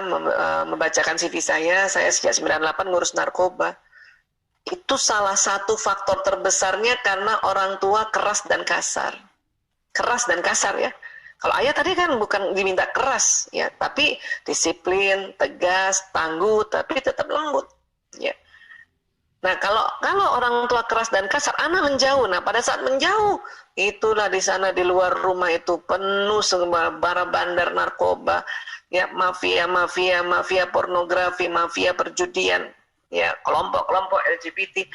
membacakan CV saya sejak 98 ngurus narkoba. Itu salah satu faktor terbesarnya karena orang tua keras dan kasar. Keras dan kasar ya. Kalau ayah tadi kan bukan diminta keras ya, tapi disiplin, tegas, tangguh, tapi tetap lembut. Ya. Nah, kalau orang tua keras dan kasar, anak menjauh. Nah, pada saat menjauh, itulah di sana di luar rumah itu penuh semua bara bandar narkoba, ya mafia pornografi, mafia perjudian, ya kelompok-kelompok LGBT.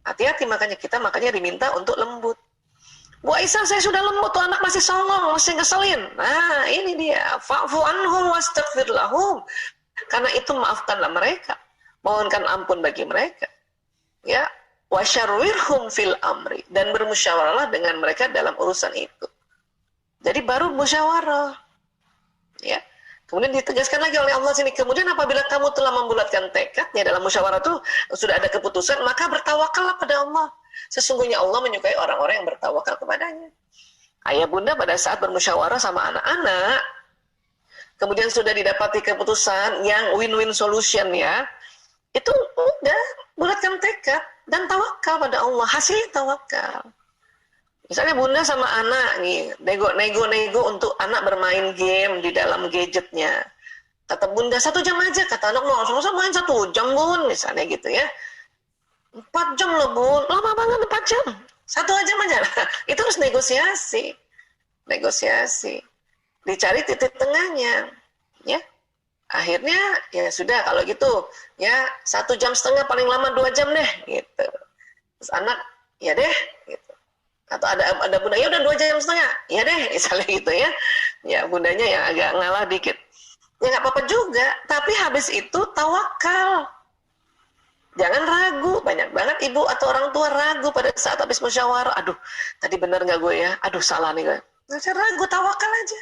Hati-hati, makanya diminta untuk lembut. Bu Aisyah, saya sudah lembut, tuh anak masih songong, masih ngeselin. Nah, ini dia, fa'fu anhum wastaghfir lahum. Karena itu maafkanlah mereka, mohonkan ampun bagi mereka. Ya, wasyarwirhum fil amri, dan bermusyawarahlah dengan mereka dalam urusan itu. Jadi baru musyawarah. Ya. Kemudian ditegaskan lagi oleh Allah sini, kemudian apabila kamu telah membulatkan tekadnya dalam musyawarah itu sudah ada keputusan, maka bertawakallah pada Allah. Sesungguhnya Allah menyukai orang-orang yang bertawakal kepadanya. Ayah bunda pada saat bermusyawarah sama anak-anak, kemudian sudah didapati keputusan yang win-win solution, ya, itu udah bulatkan tekad dan tawakal pada Allah. Hasilnya tawakal. Misalnya bunda sama anak nih, nego untuk anak bermain game di dalam gadgetnya. Kata bunda 1 jam aja, kata anak, masa main 1 jam bun, misalnya gitu ya. 4 jam loh bun, lama banget 4 jam. 1 jam aja. Itu harus negosiasi. Dicari titik tengahnya, ya. Akhirnya ya sudah, kalau gitu ya 1,5 jam, paling lama 2 jam deh, gitu. Terus anak, ya deh, gitu. Atau ada bunda, ya udah 2,5 jam, ya deh, misalnya gitu ya. Ya bundanya yang agak ngalah dikit, ya nggak apa-apa juga. Tapi habis itu tawakal, jangan ragu. Banyak banget ibu atau orang tua ragu pada saat habis musyawarah. Aduh, tadi bener nggak gue ya? Aduh, salah nih gue. Nggak usah ragu, tawakal aja,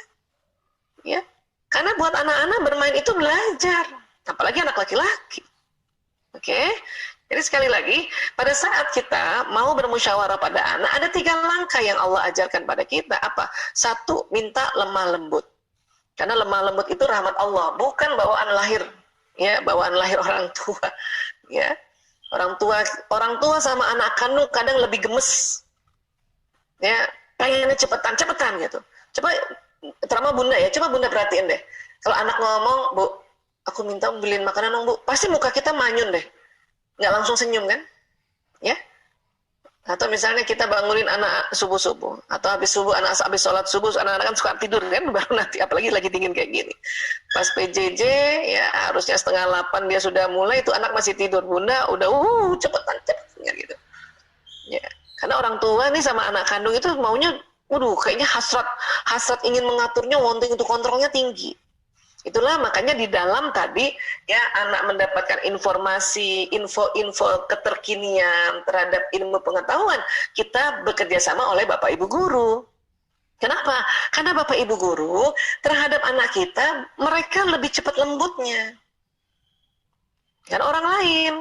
ya. Karena buat anak-anak bermain itu belajar, apalagi anak laki-laki. Oke? Jadi sekali lagi, pada saat kita mau bermusyawarah pada anak, ada 3 langkah yang Allah ajarkan pada kita. Apa? 1, minta lemah lembut. Karena lemah lembut itu rahmat Allah, bukan bawaan lahir. Ya, bawaan lahir orang tua. Ya, orang tua sama anak kandung kadang lebih gemes. Ya, pengennya cepetan gitu. Coba, terutama bunda ya, coba bunda perhatiin deh. Kalau anak ngomong, Bu, aku minta beliin makanan dong, Bu. Pasti muka kita manyun deh. Nggak langsung senyum kan, ya? Atau misalnya kita bangunin anak subuh-subuh, atau habis sholat subuh, anak-anak kan suka tidur kan, baru nanti, apalagi lagi dingin kayak gini. Pas PJJ, ya harusnya 7:30 dia sudah mulai, itu anak masih tidur, bunda udah cepetan gitu. Ya, karena orang tua nih sama anak kandung itu maunya, kayaknya hasrat ingin mengaturnya, wanting untuk kontrolnya tinggi. Itulah makanya di dalam tadi ya anak mendapatkan informasi, info keterkinian terhadap ilmu pengetahuan, kita bekerja sama oleh Bapak Ibu guru. Kenapa? Karena Bapak Ibu guru terhadap anak kita, mereka lebih cepat lembutnya kan orang lain.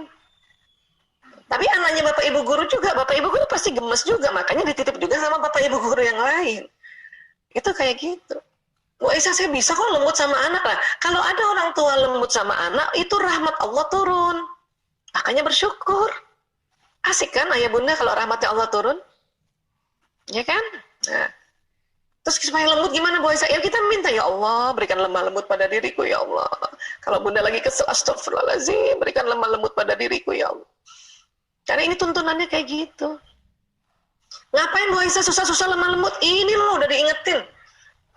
Tapi anaknya Bapak Ibu guru juga, Bapak Ibu guru pasti gemes juga, makanya dititip juga sama Bapak Ibu guru yang lain. Itu kayak gitu. Bu Aisyah, saya bisa kok lembut sama anak lah. Kalau ada orang tua lembut sama anak, itu rahmat Allah turun. Makanya bersyukur. Asik kan ayah bunda kalau rahmatnya Allah turun? Ya kan? Nah, terus supaya lembut gimana Bu Aisyah? Ya kita minta, ya Allah berikan lemah lembut pada diriku ya Allah. Kalau bunda lagi kesel, astagfirullahaladzim, berikan lemah lembut pada diriku ya Allah. Karena ini tuntunannya kayak gitu. Ngapain Bu Aisyah susah-susah lemah lembut? Ini loh udah diingetin.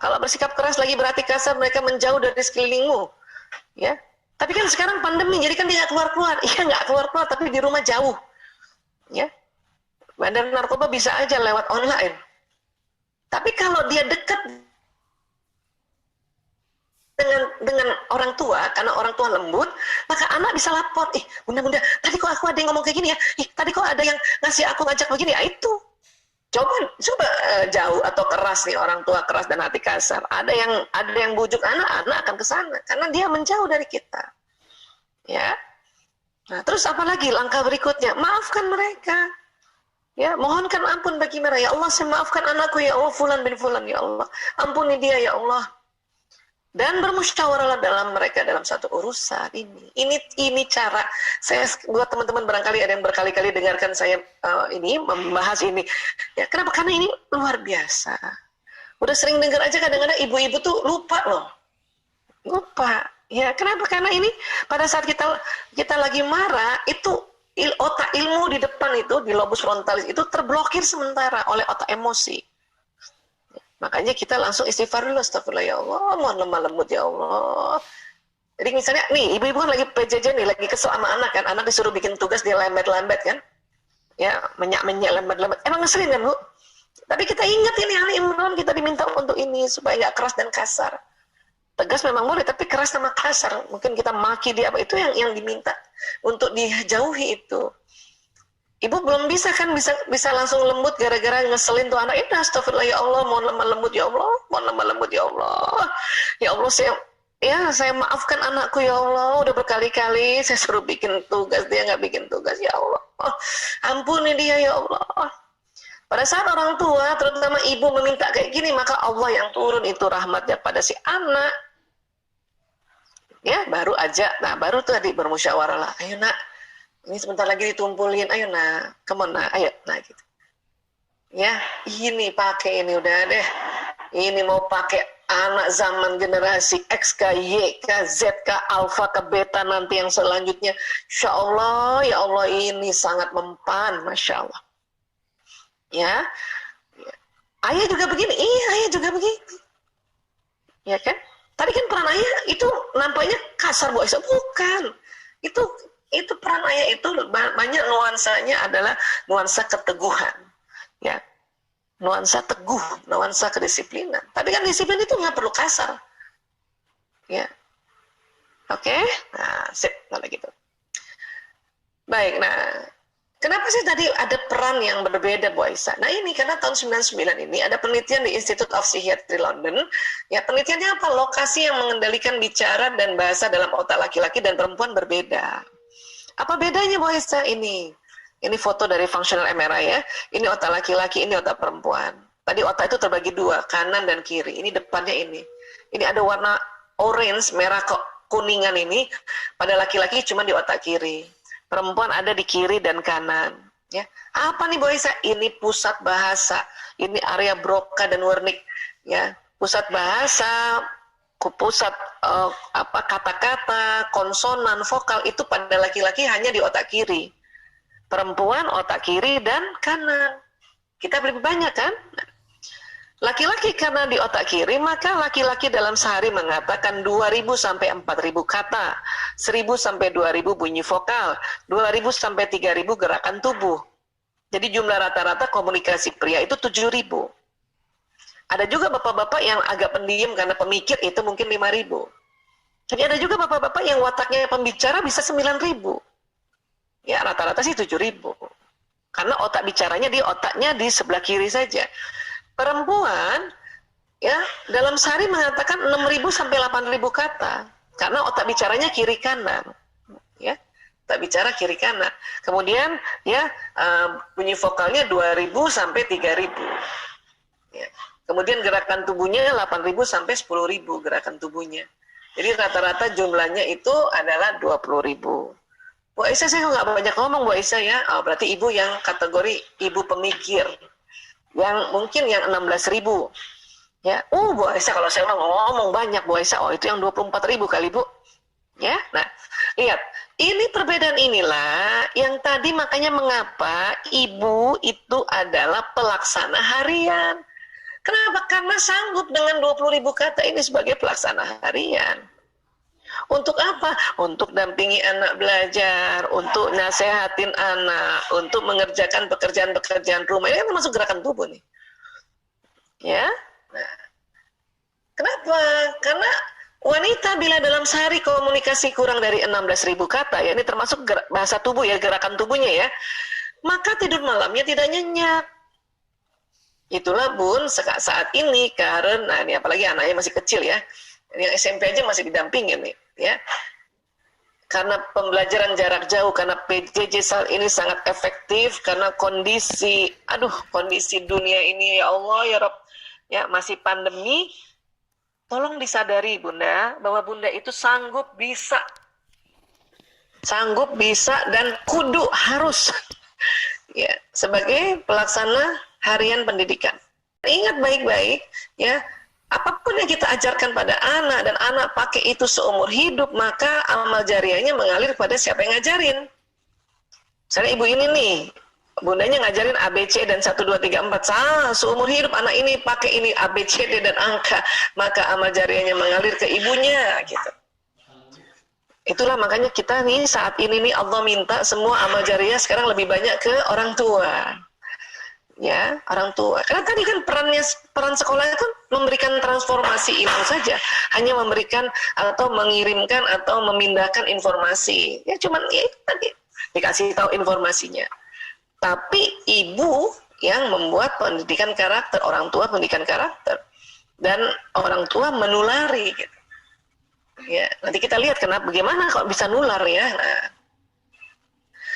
Kalau bersikap keras lagi berarti kasar, mereka menjauh dari sekelilingmu. Ya. Tapi kan sekarang pandemi, jadi kan dia nggak keluar-keluar. Iya nggak keluar-keluar, tapi di rumah jauh. Ya. Bandar narkoba bisa aja lewat online. Tapi kalau dia dekat dengan orang tua, karena orang tua lembut, maka anak bisa lapor. Bunda, tadi kok aku ada yang ngomong kayak gini ya? Tadi kok ada yang ngasih aku ngajak begini? Ya itu. Coba jauh atau keras nih, orang tua keras dan hati kasar. Ada yang bujuk anak akan ke sana karena dia menjauh dari kita. Ya. Nah, terus apalagi langkah berikutnya? Maafkan mereka. Ya, mohonkan ampun bagi mereka. Ya Allah, saya maafkan anakku ya Allah, fulan bin fulan ya Allah. Ampuni dia ya Allah. Dan bermusyawarahlah dalam mereka dalam satu urusan ini. Ini cara saya buat teman-teman, barangkali ada yang berkali-kali dengarkan saya ini membahas ini. Ya, kenapa? Karena ini luar biasa. Udah sering dengar aja, kadang-kadang ibu-ibu tuh lupa loh. Lupa. Ya, kenapa? Karena ini pada saat kita lagi marah, itu otak ilmu di depan itu, di lobus frontalis itu terblokir sementara oleh otak emosi. Makanya kita langsung istighfar dulu, astagfirullah ya Allah, mohon lemah lembut ya Allah. Jadi misalnya nih, ibu-ibu kan lagi PJJ nih, lagi kesel sama anak kan, anak disuruh bikin tugas dia lambat-lambat kan, ya menyak-menyak lambat-lambat, emang ngeselin kan Bu? Tapi kita ingat ini Ali Imran, kita diminta untuk ini supaya nggak keras dan kasar. Tegas memang boleh, tapi keras sama kasar, mungkin kita maki dia, apa itu yang diminta untuk dijauhi itu. Ibu belum bisa kan bisa langsung lembut gara-gara ngeselin tuh anak. Astagfirullah ya Allah, mohon lemah lembut ya Allah, mohon lemah lembut ya Allah. Ya Allah saya maafkan anakku ya Allah, udah berkali-kali saya suruh bikin tugas dia nggak bikin tugas ya Allah. Ampuni dia ya Allah. Pada saat orang tua, terutama ibu meminta kayak gini, maka Allah yang turun itu rahmatnya pada si anak. Ya, baru aja. Nah, baru tuh adik bermusyawarah lah. Ayo nak, ini sebentar lagi ditumpulin, ayo nak, come on nak, ayo, nah gitu. Ya, ini pakai ini udah deh. Ini mau pakai anak zaman generasi X ke Y ke Z ke Alpha ke Beta nanti yang selanjutnya. Insya Allah, ya Allah ini sangat mempan, Masya Allah. Ya, ayah juga begini, iya ayah juga begini. Ya kan? Tadi kan peran ayah itu nampaknya kasar Bu Aisyah, bukan. Itu peran ayah itu banyak nuansanya adalah nuansa keteguhan, ya, nuansa teguh, nuansa kedisiplinan. Tapi kan disiplin itu nggak perlu kasar, ya. Oke, nah sip kalau gitu. Baik, nah kenapa sih tadi ada peran yang berbeda Bu Aisyah? Nah ini karena tahun 99 ini ada penelitian di Institute of Psychiatry London. Ya penelitiannya apa? Lokasi yang mengendalikan bicara dan bahasa dalam otak laki-laki dan perempuan berbeda. Apa bedanya Bu Aisyah ini? Ini foto dari functional MRI ya. Ini otak laki-laki, ini otak perempuan. Tadi otak itu terbagi dua, kanan dan kiri. Ini depannya ini. Ini ada warna orange, merah kuningan ini. Pada laki-laki cuma di otak kiri. Perempuan ada di kiri dan kanan. Ya, apa nih Bu Aisyah? Ini pusat bahasa. Ini area Broca dan Wernicke. Ya, pusat bahasa, pusat kata-kata, konsonan, vokal itu pada laki-laki hanya di otak kiri. Perempuan otak kiri dan kanan. Kita lebih banyak kan? Laki-laki karena di otak kiri, maka laki-laki dalam sehari mengatakan 2.000 sampai 4.000 kata, 1.000 sampai 2.000 bunyi vokal, 2.000 sampai 3.000 gerakan tubuh. Jadi jumlah rata-rata komunikasi pria itu 7.000. Ada juga bapak-bapak yang agak pendiam karena pemikir itu mungkin 5.000. Jadi ada juga bapak-bapak yang wataknya pembicara bisa 9.000. Ya rata-rata sih 7.000. Karena otak bicaranya otaknya di sebelah kiri saja. Perempuan ya dalam sehari mengatakan 6.000 sampai 8.000 kata karena otak bicaranya kiri kanan. Ya. Otak bicara kiri kanan. Kemudian ya bunyi vokalnya 2.000 sampai 3.000. Ya. Kemudian gerakan tubuhnya 8.000 sampai 10.000 gerakan tubuhnya. Jadi rata-rata jumlahnya itu adalah 20.000. Bu Aisyah saya nggak banyak ngomong Bu Aisyah ya. Berarti ibu yang kategori ibu pemikir. Yang mungkin yang 16.000. Ya, Bu Aisyah kalau saya ngomong banyak Bu Aisyah. Oh itu yang 24.000 kali Bu. Ya, nah lihat. Ini perbedaan inilah yang tadi makanya mengapa ibu itu adalah pelaksana harian. Kenapa? Karena sanggup dengan 20.000 kata ini sebagai pelaksana harian. Untuk apa? Untuk dampingi anak belajar, untuk nasehatin anak, untuk mengerjakan pekerjaan-pekerjaan rumah. Ini kan termasuk gerakan tubuh nih. Ya. Nah. Kenapa? Karena wanita bila dalam sehari komunikasi kurang dari 16.000 kata, ya ini termasuk bahasa tubuh ya, gerakan tubuhnya ya, maka tidur malamnya tidak nyenyak. Itulah Bun saat ini karena ini apalagi anaknya masih kecil ya. Yang SMP aja masih didampingin nih, ya. Karena pembelajaran jarak jauh, karena PJJ saat ini sangat efektif, karena kondisi dunia ini ya Allah ya Rob, ya masih pandemi. Tolong disadari Bunda bahwa Bunda itu sanggup bisa dan kudu harus, ya sebagai pelaksana harian pendidikan. Ingat baik-baik, ya. Apapun yang kita ajarkan pada anak dan anak pakai itu seumur hidup, maka amal jariahnya mengalir pada siapa yang ngajarin. Misalnya ibu ini nih, bundanya ngajarin A, B, C, dan 1, 2, 3, 4. Salah, seumur hidup anak ini pakai ini A, B, C, D, dan angka. Maka amal jariahnya mengalir ke ibunya, gitu. Itulah makanya kita nih saat ini nih Allah minta semua amal jariah sekarang lebih banyak ke orang tua. Ya, orang tua. Karena tadi kan peran sekolah itu memberikan transformasi ilmu saja, hanya memberikan atau mengirimkan atau memindahkan informasi. Ya cuman ya itu tadi dikasih tahu informasinya. Tapi ibu yang membuat pendidikan karakter, orang tua pendidikan karakter, dan orang tua menulari. Gitu. Ya, nanti kita lihat bagaimana kok bisa nular ya. Nah,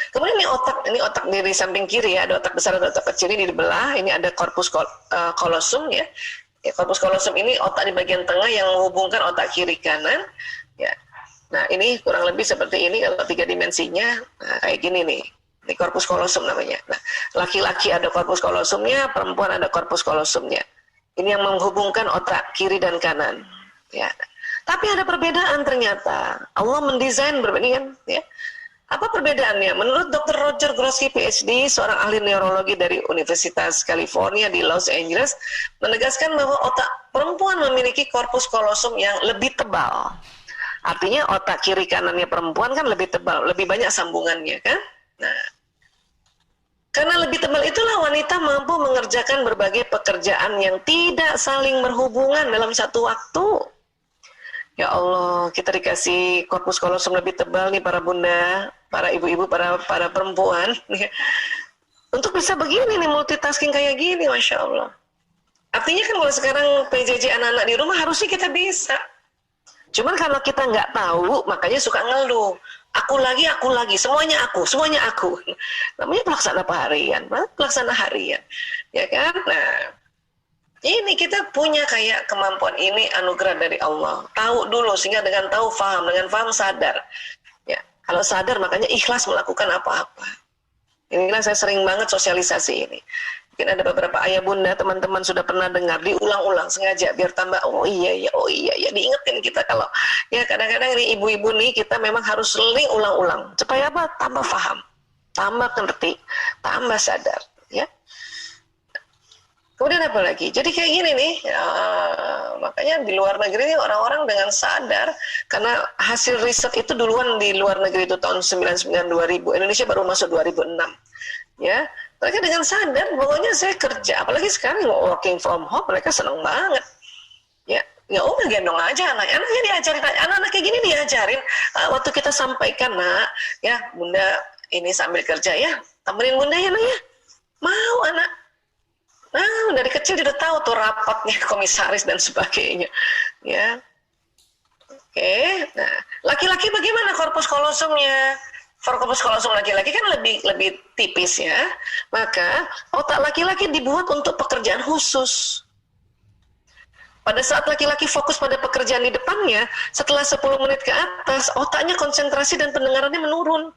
kemudian ini otak di samping kiri ya, ada otak besar, ada otak kecil, ini dibelah. Ini ada corpus callosum ya. Corpus callosum ini otak di bagian tengah yang menghubungkan otak kiri kanan. Ya. Nah ini kurang lebih seperti ini kalau 3 dimensinya, nah, kayak gini nih. Ini corpus callosum namanya. Nah, laki-laki ada corpus callosumnya, perempuan ada corpus callosumnya. Ini yang menghubungkan otak kiri dan kanan. Ya. Tapi ada perbedaan ternyata. Allah mendesain berbeda kan, ya. Apa perbedaannya? Menurut Dr. Roger Grosky PhD, seorang ahli neurologi dari Universitas California di Los Angeles, menegaskan bahwa otak perempuan memiliki korpus kolosum yang lebih tebal. Artinya otak kiri kanannya perempuan kan lebih tebal, lebih banyak sambungannya kan? Nah, karena lebih tebal itulah wanita mampu mengerjakan berbagai pekerjaan yang tidak saling berhubungan dalam satu waktu. Ya Allah, kita dikasih korpus kolosum lebih tebal nih para bunda, para ibu-ibu, para perempuan. Untuk bisa begini nih, multitasking kayak gini, Masya Allah. Artinya kan kalau sekarang PJJ anak-anak di rumah harusnya kita bisa. Cuman kalau kita nggak tahu, makanya suka ngeluh. Aku lagi, semuanya aku. Namanya pelaksana harian. Ya kan? Nah, ini kita punya kayak kemampuan ini anugerah dari Allah. Tahu dulu sehingga dengan tahu faham, dengan faham sadar. Ya, kalau sadar makanya ikhlas melakukan apa-apa. Inilah saya sering banget sosialisasi ini. Mungkin ada beberapa ayah bunda teman-teman sudah pernah dengar, diulang-ulang sengaja biar tambah oh iya ya diingetin kita kalau ya kadang-kadang ini ibu-ibu nih kita memang harus sering ulang-ulang supaya apa? Tambah faham, tambah ngerti, tambah sadar. Ya. Kemudian apa lagi? Jadi kayak gini nih, ya, makanya di luar negeri ini orang-orang dengan sadar, karena hasil riset itu duluan di luar negeri itu tahun 99-2000, Indonesia baru masuk 2006. Ya, mereka dengan sadar, pokoknya saya kerja, apalagi sekarang working from home, mereka senang banget. Ya udah gendong aja anaknya diajarin, anak-anak kayak gini diajarin. Waktu kita sampaikan nak, ya bunda ini sambil kerja ya, temenin bunda ya nak ya, mau anak. Nah, dari kecil dia udah tahu tuh rapatnya komisaris dan sebagainya. Ya. Oke. Nah, laki-laki bagaimana korpus kolosumnya? Korpus kolosum laki-laki kan lebih tipis ya. Maka otak laki-laki dibuat untuk pekerjaan khusus. Pada saat laki-laki fokus pada pekerjaan di depannya, setelah 10 menit ke atas, otaknya konsentrasi dan pendengarannya menurun.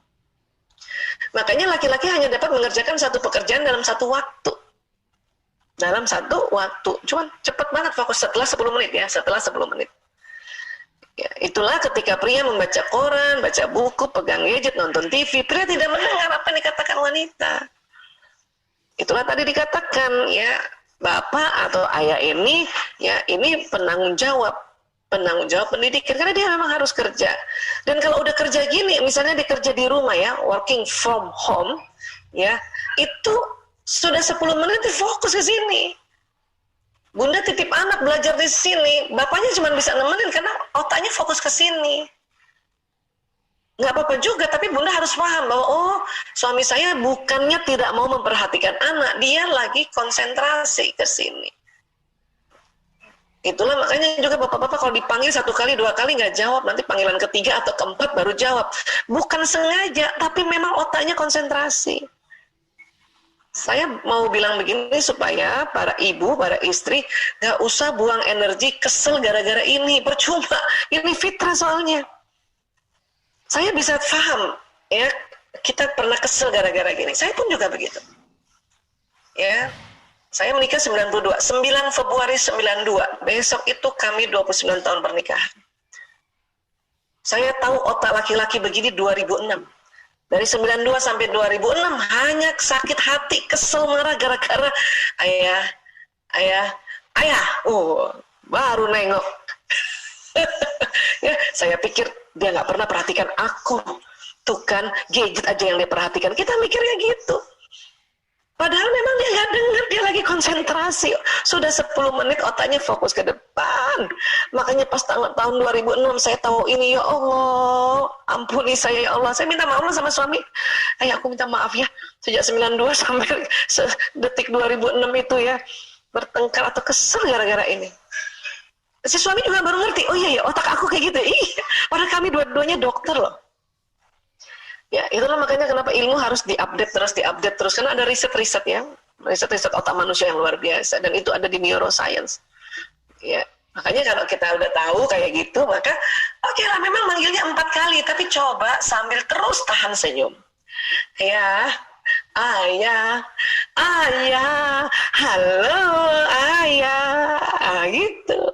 Makanya laki-laki hanya dapat mengerjakan satu pekerjaan dalam satu waktu. Cuman cepat banget fokus setelah 10 menit. Ya, itulah ketika pria membaca koran, baca buku, pegang gadget, nonton TV, pria tidak mendengar apa yang dikatakan wanita. Itulah tadi dikatakan ya, bapak atau ayah ini ya ini penanggung jawab pendidikan karena dia memang harus kerja. Dan kalau udah kerja gini, misalnya dia kerja di rumah ya, working from home ya, itu sudah 10 menit fokus ke sini. Bunda titip anak belajar di sini, bapaknya cuma bisa nemenin karena otaknya fokus ke sini. Nggak apa-apa juga, tapi bunda harus paham bahwa oh suami saya bukannya tidak mau memperhatikan anak, dia lagi konsentrasi ke sini. Itulah makanya juga bapak-bapak kalau dipanggil 1 kali 2 kali nggak jawab, nanti panggilan ketiga atau keempat baru jawab. Bukan sengaja, tapi memang otaknya konsentrasi. Saya mau bilang begini supaya para ibu, para istri gak usah buang energi kesel gara-gara ini, percuma, ini fitrah soalnya. Saya bisa paham, ya kita pernah kesel gara-gara gini, saya pun juga begitu. Ya, saya menikah 92, 9 Februari 92, besok itu kami 29 tahun pernikahan. Saya tahu otak laki-laki begini 2006. Dari 92 sampai 2006 hanya sakit hati, kesel, marah gara-gara ayah, baru nengok. Ya, saya pikir dia nggak pernah perhatikan aku. Tuh kan, gadget aja yang dia perhatikan. Kita mikirnya gitu. Padahal memang dia nggak dengar, dia lagi konsentrasi. Sudah 10 menit otaknya fokus ke depan. Makanya pas tahun 2006 saya tahu ini, ya Allah, ampuni saya ya Allah. Saya minta maaf sama suami. Aku minta maaf ya. Sejak 92 sampai detik 2006 itu ya, bertengkar atau kesel gara-gara ini. Si suami juga baru ngerti, oh iya ya, otak aku kayak gitu. Iya, padahal kami dua-duanya dokter loh. Ya, itulah makanya kenapa ilmu harus diupdate terus, karena ada riset-riset ya, riset-riset otak manusia yang luar biasa, dan itu ada di neuroscience. Ya, makanya kalau kita udah tahu kayak gitu, maka oke lah, memang manggilnya 4 kali, tapi coba sambil terus tahan senyum. Ya, ayah, halo, ayah, gitu.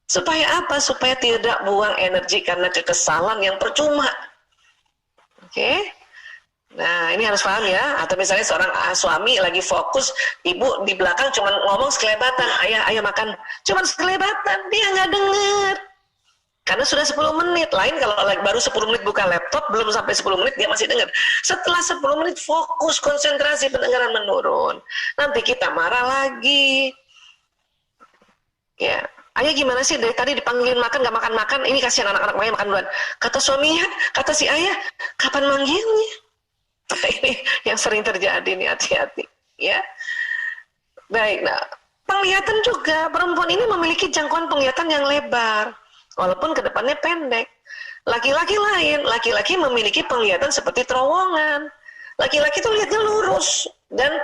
Supaya apa? Supaya tidak buang energi karena kekesalan yang percuma. Oke, nah ini harus paham ya. Atau misalnya seorang suami lagi fokus, ibu di belakang cuma ngomong sekelebatan, ayah makan, cuma sekelebatan, dia nggak dengar. Karena sudah 10 menit. Lain kalau baru 10 menit buka laptop, belum sampai 10 menit dia masih dengar. Setelah 10 menit fokus, konsentrasi, pendengaran menurun. Nanti kita marah lagi. Ya, ayah gimana sih dari tadi dipanggilin makan gak makan-makan, ini kasihan anak-anak makan duluan. Kata suaminya, kata si ayah, kapan manggilnya? Nah, ini yang sering terjadi nih, hati-hati ya. Baik, nah penglihatan juga, perempuan ini memiliki jangkauan penglihatan yang lebar walaupun kedepannya pendek. Laki-laki lain, laki-laki memiliki penglihatan seperti terowongan. Laki-laki tuh lihatnya lurus dan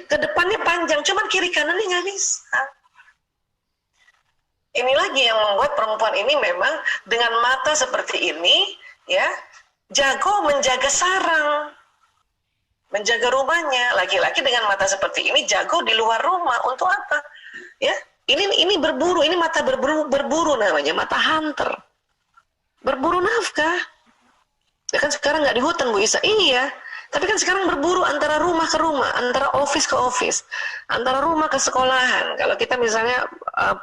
kedepannya panjang, cuman kiri kanannya nggak bisa. Ini lagi yang membuat perempuan ini memang dengan mata seperti ini, ya, jago menjaga sarang, menjaga rumahnya. Laki-laki dengan mata seperti ini jago di luar rumah. Untuk apa? Ya, ini berburu, ini mata berburu namanya, mata hunter, berburu nafkah. Ya kan sekarang nggak di hutan Bu Isa, iya. Tapi kan sekarang berburu antara rumah ke rumah, antara office ke office, antara rumah ke sekolahan. Kalau kita misalnya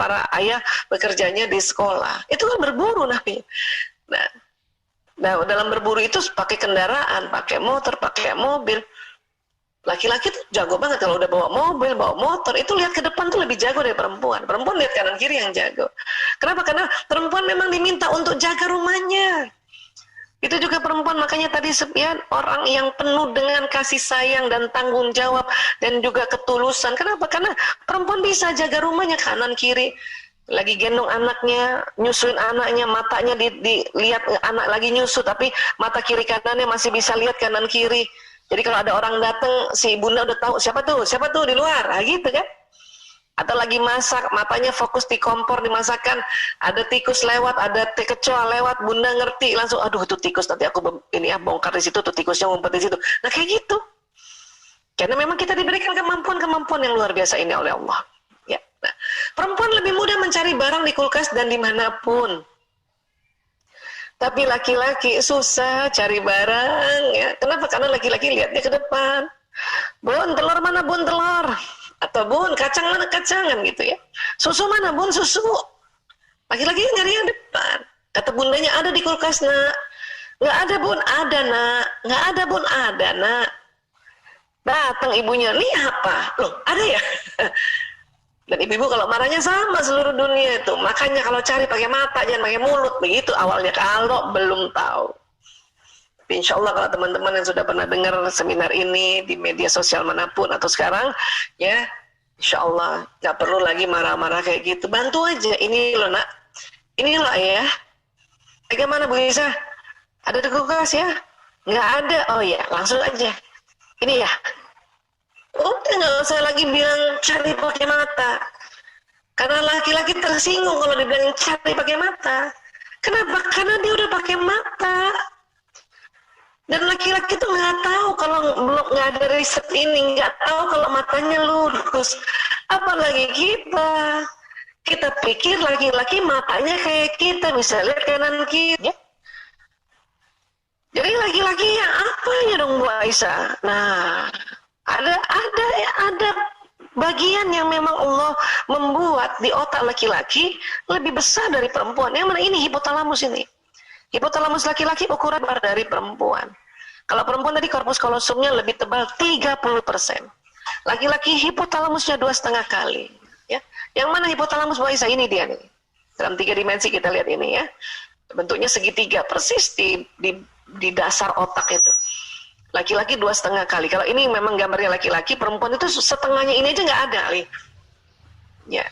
para ayah bekerjanya di sekolah, itu kan berburu namanya. Nah, dalam berburu itu pakai kendaraan, pakai motor, pakai mobil. Laki-laki tuh jago banget kalau udah bawa mobil, bawa motor, itu lihat ke depan tuh lebih jago dari perempuan. Perempuan lihat kanan kiri yang jago. Kenapa? Karena perempuan memang diminta untuk jaga rumahnya. Itu juga perempuan, makanya tadi sepian orang yang penuh dengan kasih sayang dan tanggung jawab dan juga ketulusan. Kenapa? Karena perempuan bisa jaga rumahnya kanan kiri. Lagi gendong anaknya, nyusuin anaknya, matanya dilihat anak lagi nyusu, tapi mata kiri kanannya masih bisa lihat kanan kiri. Jadi kalau ada orang datang, si bunda udah tahu siapa tuh di luar, nah, gitu kan? Atau lagi masak, matanya fokus di kompor, di masakan, ada tikus lewat, ada kecoa lewat, bunda ngerti langsung, aduh itu tikus, nanti aku bongkar di situ, tuh tikusnya ngumpet di situ. Nah kayak gitu. Karena memang kita diberikan kemampuan yang luar biasa ini oleh Allah. Ya. Nah, perempuan lebih mudah mencari barang di kulkas dan dimanapun. Tapi laki-laki susah cari barang. Ya. Kenapa? Karena laki-laki lihatnya ke depan. Bun, telur mana bun telur? Atau bun, kacang mana kacangan gitu ya. Susu mana bun, susu. Laki-laki nyari yang depan. Kata bundanya, ada di kulkas nak. Nggak ada bun, ada nak. Nggak ada bun, ada nak. Datang ibunya, nih apa? Loh, ada ya? Dan ibu-ibu kalau marahnya sama seluruh dunia itu. Makanya kalau cari pakai mata, jangan pakai mulut. Begitu awalnya kalau belum tahu. Insya Allah kalau teman-teman yang sudah pernah dengar seminar ini di media sosial manapun atau sekarang, ya Insya Allah nggak perlu lagi marah-marah kayak gitu. Bantu aja, ini loh nak, ini loh ayah. Bagaimana Bu Isa? Ada di kulkas ya? Nggak ada, oh ya langsung aja. Ini ya. Udah nggak usah lagi bilang cari pakai mata. Karena laki-laki tersinggung kalau dibilang cari pakai mata. Kenapa? Karena dia udah pakai mata. Dan laki-laki tuh nggak tahu kalau belum nggak ada riset ini, nggak tahu kalau matanya lurus. Apalagi kita pikir laki-laki matanya kayak kita bisa lihat kanan kiri. Ya. Jadi laki-laki yang apa ya dong Bu Aisyah? Nah, ada bagian yang memang Allah membuat di otak laki-laki lebih besar dari perempuan. Yang mana ini hipotalamus ini. Hipotalamus laki-laki ukuran besar dari perempuan. Kalau perempuan tadi korpus kolosumnya lebih tebal 30%. Laki-laki hipotalamusnya 2,5 kali. Ya, yang mana hipotalamus Bu Aisyah? Ini dia nih. Dalam 3 dimensi kita lihat ini ya. Bentuknya segitiga persis di dasar otak itu. Laki-laki 2,5 kali. Kalau ini memang gambarnya laki-laki, perempuan itu setengahnya ini aja nggak ada, Ali. Ya.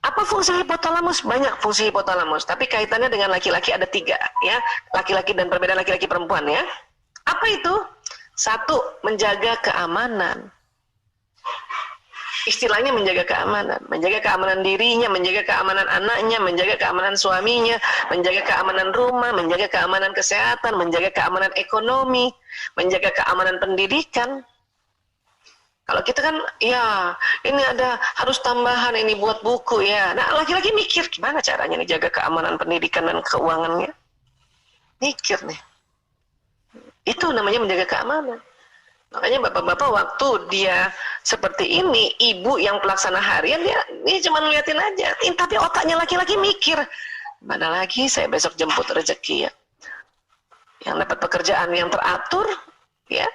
Apa fungsi hipotalamus? Banyak fungsi hipotalamus, tapi kaitannya dengan laki-laki ada 3, ya. Laki-laki dan perbedaan laki-laki perempuan, ya. Apa itu? 1, menjaga keamanan. Istilahnya menjaga keamanan dirinya, menjaga keamanan anaknya, menjaga keamanan suaminya, menjaga keamanan rumah, menjaga keamanan kesehatan, menjaga keamanan ekonomi, menjaga keamanan pendidikan. Kalau kita kan, ya ini ada harus tambahan ini buat buku ya. Nah laki-laki mikir gimana caranya nih jaga keamanan pendidikan dan keuangannya. Mikir nih. Itu namanya menjaga keamanan. Makanya bapak-bapak waktu dia seperti ini, ibu yang pelaksana harian, dia cuma ngeliatin aja. Tapi otaknya laki-laki mikir, mana lagi saya besok jemput rezeki ya. Yang dapat pekerjaan yang teratur, ya.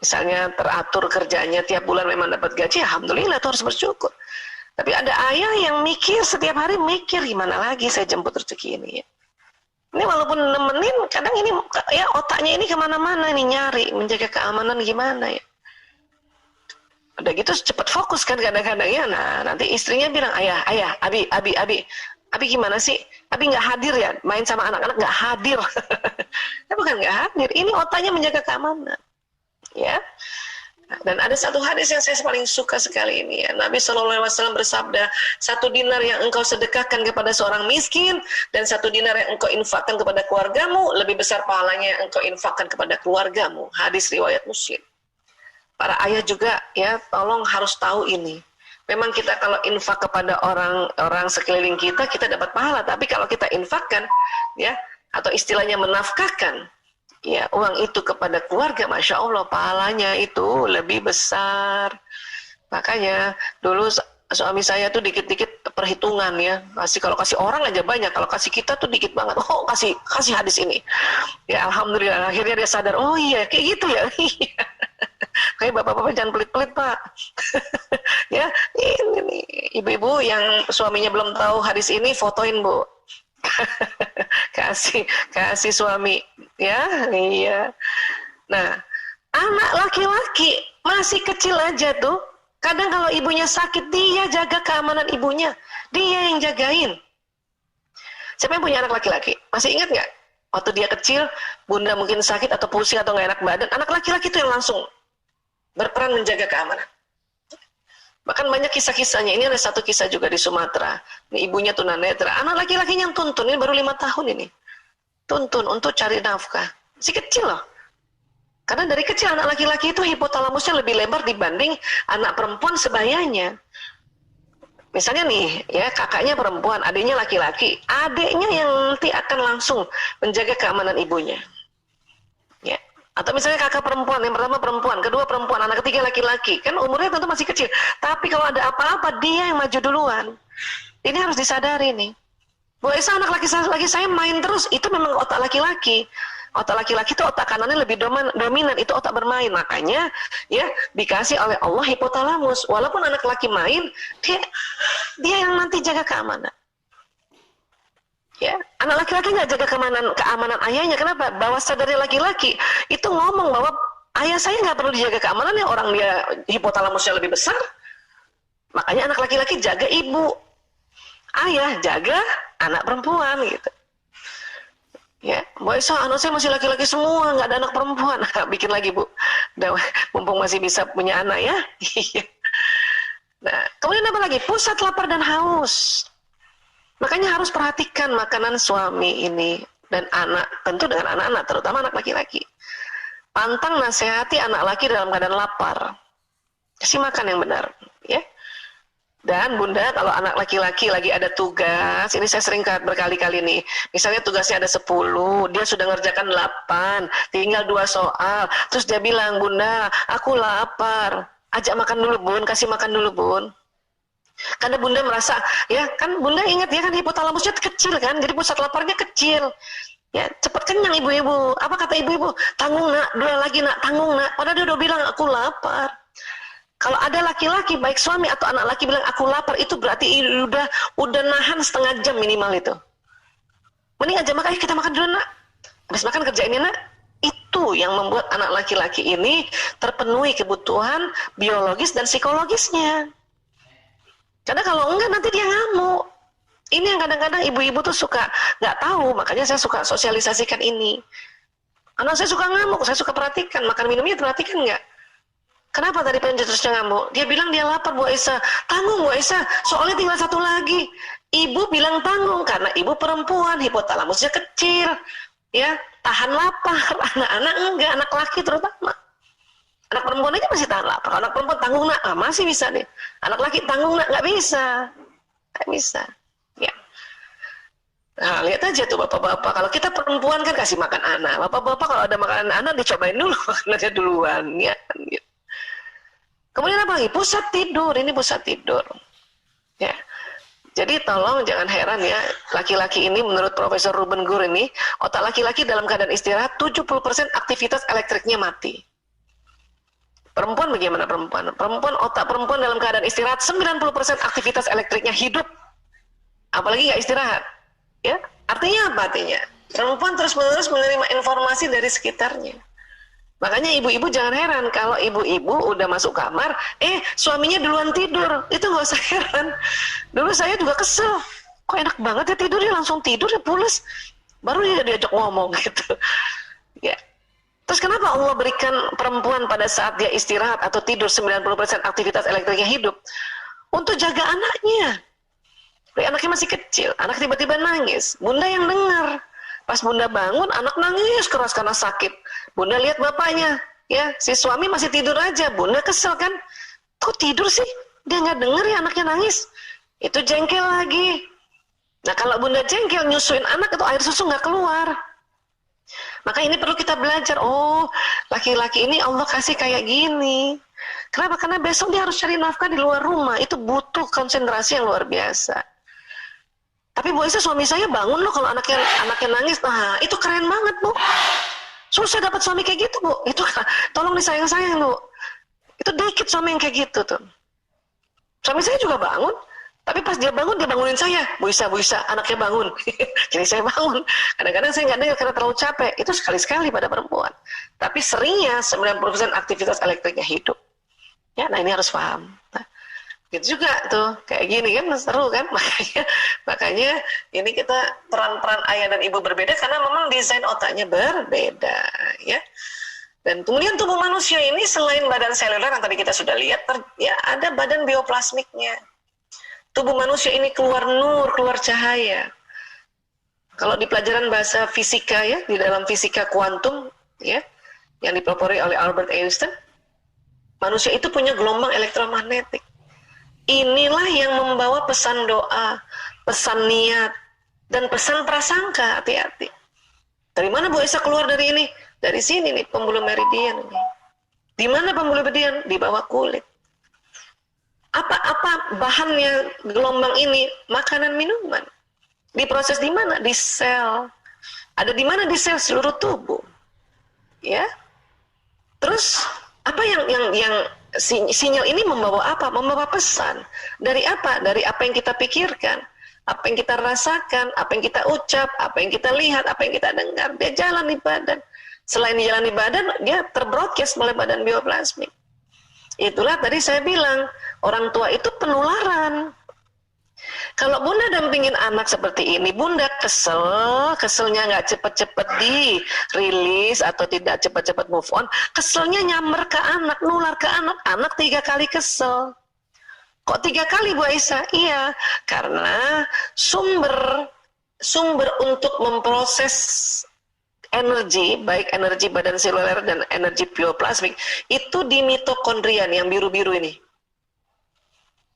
Misalnya teratur kerjanya tiap bulan memang dapat gaji, alhamdulillah itu harus bersyukur. Tapi ada ayah yang mikir, setiap hari mikir, gimana lagi saya jemput rezeki ini ya. Ini walaupun nemenin, kadang ini ya otaknya ini kemana-mana nih nyari, menjaga keamanan gimana ya. Udah gitu cepat fokus kan kadang-kadang ya. Nah nanti istrinya bilang, ayah, Abi gimana sih? Abi nggak hadir ya, main sama anak-anak nggak hadir. Ya bukan nggak hadir, ini otaknya menjaga keamanan. Ya. Dan ada satu hadis yang saya paling suka sekali ini ya. Nabi SAW bersabda, 1 dinar yang engkau sedekahkan kepada seorang miskin dan 1 dinar yang engkau infakkan kepada keluargamu lebih besar pahalanya yang engkau infakkan kepada keluargamu. Hadis riwayat Muslim. Para ayah juga ya, tolong harus tahu ini. Memang kita kalau infak kepada orang sekeliling kita dapat pahala. Tapi kalau kita infakkan ya, atau istilahnya menafkahkan ya uang itu kepada keluarga, Masya Allah pahalanya itu lebih besar. Makanya dulu suami saya tuh dikit-dikit perhitungan ya, kalau kasih orang aja banyak, kalau kasih kita tuh dikit banget. Oh kasih hadis ini ya, alhamdulillah akhirnya dia sadar, oh iya kayak gitu ya. Kayak bapak-bapak jangan pelit-pelit Pak. Ya ini nih ibu-ibu yang suaminya belum tahu hadis ini, fotoin Bu. kasih suami ya. Iya. Nah anak laki-laki masih kecil aja tuh, kadang kalau ibunya sakit dia jaga keamanan ibunya, dia yang jagain. Siapa yang punya anak laki-laki masih ingat nggak waktu dia kecil, bunda mungkin sakit atau pusing atau nggak enak badan, anak laki-laki itu yang langsung berperan menjaga keamanan. Bahkan banyak kisah-kisahnya. Ini ada satu kisah juga di Sumatera. Ini ibunya tunanetra. Anak laki-lakinya yang tuntun. Ini baru 5 tahun ini. Tuntun untuk cari nafkah. Masih kecil loh. Karena dari kecil anak laki-laki itu hipotalamusnya lebih lebar dibanding anak perempuan sebayanya. Misalnya nih, ya kakaknya perempuan, adiknya laki-laki. Adiknya yang nanti akan langsung menjaga keamanan ibunya. Ya. Atau misalnya kakak perempuan, yang pertama perempuan, kedua perempuan, anak ketiga laki-laki. Kan umurnya tentu masih kecil. Tapi kalau ada apa-apa, dia yang maju duluan. Ini harus disadari nih. Bu Esa, anak laki-laki saya main terus. Itu memang otak laki-laki. Otak laki-laki itu otak kanannya lebih dominan. Itu otak bermain. Makanya ya dikasih oleh Allah hipotalamus. Walaupun anak laki main, dia yang nanti jaga keamanan. Ya, anak laki-laki nggak jaga keamanan ayahnya. Kenapa? Bawah sadarnya laki-laki itu ngomong bahwa ayah saya nggak perlu dijaga keamanannya, orang dia hipotalamusnya lebih besar. Makanya anak laki-laki jaga ibu, ayah jaga anak perempuan gitu. Ya, Bu Aisyah, anak saya masih laki-laki semua, nggak ada anak perempuan. Bikin lagi Bu, mumpung masih bisa punya anak ya. Nah, kemudian apa lagi? Pusat lapar dan haus. Makanya harus perhatikan makanan suami ini dan anak, tentu dengan anak-anak, terutama anak laki-laki. Pantang nasihati anak laki dalam keadaan lapar. Kasih makan yang benar, ya. Dan Bunda, kalau anak laki-laki lagi ada tugas, ini saya sering berkali-kali nih, misalnya tugasnya ada 10, dia sudah ngerjakan 8, tinggal 2 soal, terus dia bilang, Bunda, aku lapar, ajak makan dulu Bun, kasih makan dulu Bun. Karena Bunda merasa, ya kan Bunda ingat ya kan hipotalamusnya kecil kan, jadi pusat laparnya kecil. Ya, cepat kenyang ibu-ibu. Apa kata ibu-ibu? Tanggung nak, 2 lagi nak, tanggung nak. Padahal dia udah bilang, aku lapar. Kalau ada laki-laki, baik suami atau anak laki bilang aku lapar, itu berarti udah nahan setengah jam minimal itu. Mending aja makan, kita makan dulu nak. Habis makan kerjainnya nak. Itu yang membuat anak laki-laki ini terpenuhi kebutuhan biologis dan psikologisnya. Karena kalau enggak nanti dia ngamuk. Ini yang kadang-kadang ibu-ibu tuh suka nggak tahu, makanya saya suka sosialisasikan ini. Anak saya suka ngamuk, saya suka perhatikan, makan minumnya perhatikan nggak? Kenapa tadi pencetusnya ngamuk? Dia bilang dia lapar Bu Aisyah. Tanggung Bu Aisyah, soalnya tinggal 1 lagi. Ibu bilang tanggung karena ibu perempuan, hipotalamusnya kecil. Ya, tahan lapar. Anak-anak enggak, anak laki terutama. Anak perempuan aja masih tahan lapar. Anak perempuan tanggung nak, masih bisa deh. Anak laki tanggung nak, nggak bisa. Nggak bisa. Ya. Nah, lihat aja tuh bapak-bapak. Kalau kita perempuan kan kasih makan anak. Bapak-bapak kalau ada makanan anak dicobain dulu makanannya duluan. Ya, gitu. Kemudian apa lagi? Pusat tidur, ini pusat tidur. Ya. Jadi tolong jangan heran ya, laki-laki ini menurut Profesor Ruben Gur ini, otak laki-laki dalam keadaan istirahat 70% aktivitas elektriknya mati. Perempuan bagaimana perempuan? Otak perempuan dalam keadaan istirahat 90% aktivitas elektriknya hidup. Apalagi nggak istirahat. Ya, artinya apa artinya? Perempuan terus-menerus menerima informasi dari sekitarnya. Makanya ibu-ibu jangan heran kalau ibu-ibu udah masuk kamar, suaminya duluan tidur. Itu nggak usah heran. Dulu saya juga kesel. Kok enak banget ya tidur, dia langsung tidur, ya pules. Baru dia diajak ngomong gitu. Ya. Terus kenapa Allah berikan perempuan pada saat dia istirahat atau tidur 90% aktivitas elektriknya hidup? Untuk jaga anaknya. Anaknya masih kecil, anak tiba-tiba nangis. Bunda yang dengar. Pas Bunda bangun, anak nangis keras karena sakit. Bunda lihat bapaknya, ya si suami masih tidur aja. Bunda kesel kan, kok tidur sih? Dia nggak dengar ya anaknya nangis. Itu jengkel lagi. Nah kalau Bunda jengkel nyusuin anak itu air susu nggak keluar. Maka ini perlu kita belajar. Oh, laki-laki ini Allah kasih kayak gini. Kenapa? Karena besok dia harus cari nafkah di luar rumah. Itu butuh konsentrasi yang luar biasa. Tapi Bu Aisyah, suami saya bangun loh kalau anaknya nangis. Nah, itu keren banget Bu. Susah dapat suami kayak gitu Bu. Itu tolong disayang-sayang Bu. Itu dikit suami yang kayak gitu tuh. Suami saya juga bangun. Tapi pas dia bangun, dia bangunin saya. Bu Aisyah, anaknya bangun. Jadi saya bangun. Kadang-kadang saya nggak dengar karena terlalu capek. Itu sekali-sekali pada perempuan. Tapi seringnya 90% aktivitas elektriknya hidup. Ya, nah ini harus paham. Nah, gitu juga tuh, kayak gini kan seru kan. Makanya ini kita peran-peran ayah dan ibu berbeda karena memang desain otaknya berbeda ya. Dan kemudian tubuh manusia ini selain badan seluler yang tadi kita sudah lihat, ya ada badan bioplasmiknya. Tubuh manusia ini keluar nur, keluar cahaya. Kalau di pelajaran bahasa fisika ya, di dalam fisika kuantum ya, yang dipelopori oleh Albert Einstein, manusia itu punya gelombang elektromagnetik. Inilah yang membawa pesan doa, pesan niat, dan pesan prasangka. Hati-hati. Dari mana Bu Aisyah keluar dari ini? Dari sini nih, pembuluh meridian ini. Di mana pembuluh meridian? Di bawah kulit. Apa bahannya gelombang ini? Makanan, minuman. Diproses di mana? Di sel. Ada di mana di sel? Seluruh tubuh. Ya. Terus apa yang sinyal ini membawa apa? Membawa pesan. Dari apa? Dari apa yang kita pikirkan, apa yang kita rasakan, apa yang kita ucap, apa yang kita lihat, apa yang kita dengar. Dia jalan di badan. Selain jalan di badan, dia terbroadcast oleh badan bioplasmik. Itulah tadi saya bilang, orang tua itu penularan. Kalau Bunda dampingin anak seperti ini, Bunda keselnya nggak cepet-cepet dirilis atau tidak cepet-cepet move on, keselnya nyamber ke anak, nular ke anak 3 kali kesel. Kok 3 kali Bu Aisyah? Iya, karena sumber untuk memproses energi, baik energi badan seluler dan energi bioplasmik, itu di mitokondrian yang biru-biru ini.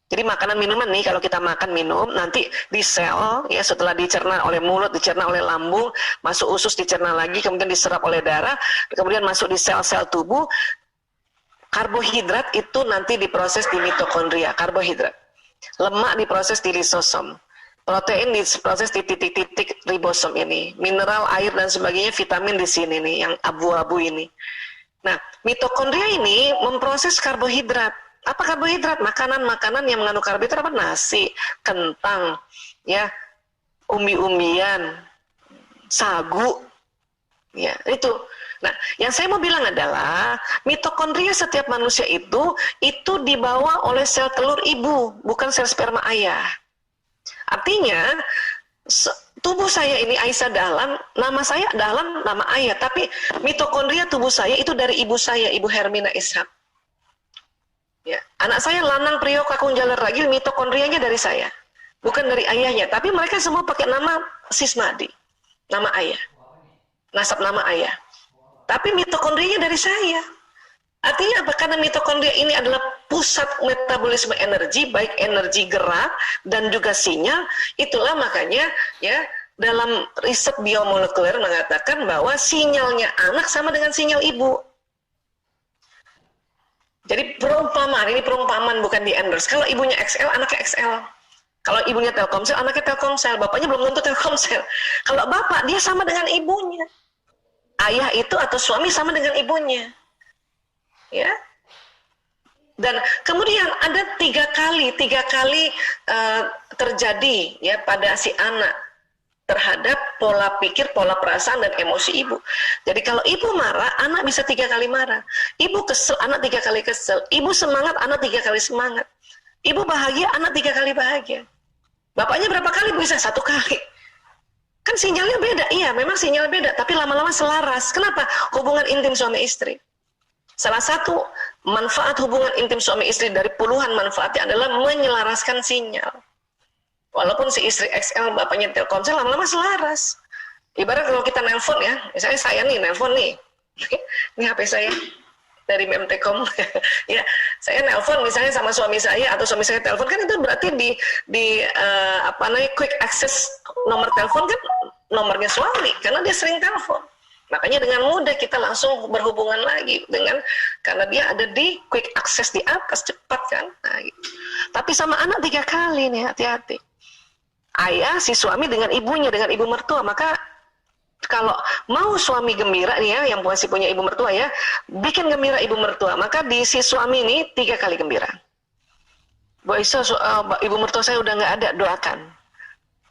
Jadi makanan minuman nih, kalau kita makan minum, nanti di sel, ya setelah dicerna oleh mulut, dicerna oleh lambung, masuk usus, dicerna lagi, kemudian diserap oleh darah, kemudian masuk di sel-sel tubuh. Karbohidrat itu nanti diproses di mitokondria, karbohidrat. Lemak diproses di lisosom. Protein diproses di titik-titik ribosom ini. Mineral, air, dan sebagainya, vitamin di sini nih, yang abu-abu ini. Nah, mitokondria ini memproses karbohidrat. Apa karbohidrat? Makanan-makanan yang mengandung karbohidrat apa? Nasi, kentang, ya, umbi-umbian, sagu, ya, itu. Nah, yang saya mau bilang adalah mitokondria setiap manusia itu dibawa oleh sel telur ibu, bukan sel sperma ayah. Artinya tubuh saya ini Aisyah Dahlan, nama saya Dahlan, nama ayah, tapi mitokondria tubuh saya itu dari ibu saya, Ibu Hermina Ishak. Ya, anak saya Lanang Priyo Kakung Jaler Ragil, mitokondrianya dari saya, bukan dari ayahnya. Tapi mereka semua pakai nama Sismadi, nama ayah, nasab nama ayah. Tapi mitokondrianya dari saya. Artinya apa? Karena mitokondria ini adalah pusat metabolisme energi, baik energi gerak dan juga sinyal. Itulah makanya ya dalam riset biomolekuler mengatakan bahwa sinyalnya anak sama dengan sinyal ibu. Jadi perumpamaan, ini perumpamaan bukan di endorse. Kalau ibunya XL, anaknya XL. Kalau ibunya Telkomsel, anaknya Telkomsel. Bapaknya belum tentu Telkomsel. Kalau bapak, dia sama dengan ibunya. Ayah itu atau suami sama dengan ibunya. Ya. Dan kemudian ada tiga kali terjadi ya pada si anak terhadap pola pikir, pola perasaan dan emosi ibu. Jadi kalau ibu marah, anak bisa 3 kali marah. Ibu kesel, anak 3 kali kesel. Ibu semangat, anak 3 kali semangat. Ibu bahagia, anak 3 kali bahagia. Bapaknya berapa kali? Bisa 1 kali. Kan sinyalnya beda. Iya, memang sinyal beda, tapi lama-lama selaras. Kenapa? Hubungan intim suami istri. Salah satu manfaat hubungan intim suami istri dari puluhan manfaatnya adalah menyelaraskan sinyal. Walaupun si istri XL, bapaknya Telkomsel, lama-lama selaras. Ibarat kalau kita nelpon ya, misalnya saya nih nelpon nih, ini HP saya dari Memtekom, ya saya nelpon misalnya sama suami saya atau suami saya telepon, kan itu berarti di apa namanya quick access nomor telepon kan nomornya suami karena dia sering telepon. Makanya dengan mudah kita langsung berhubungan lagi dengan karena dia ada di quick access di atas, cepat kan. Nah, gitu. Tapi sama anak 3 kali nih, hati-hati. Ayah si suami dengan ibunya, dengan ibu mertua, maka kalau mau suami gembira nih ya, yang masih punya ibu mertua ya, bikin gembira ibu mertua, maka di si suami ini 3 kali gembira. Bu Aisyah, ibu mertua saya udah nggak ada, doakan,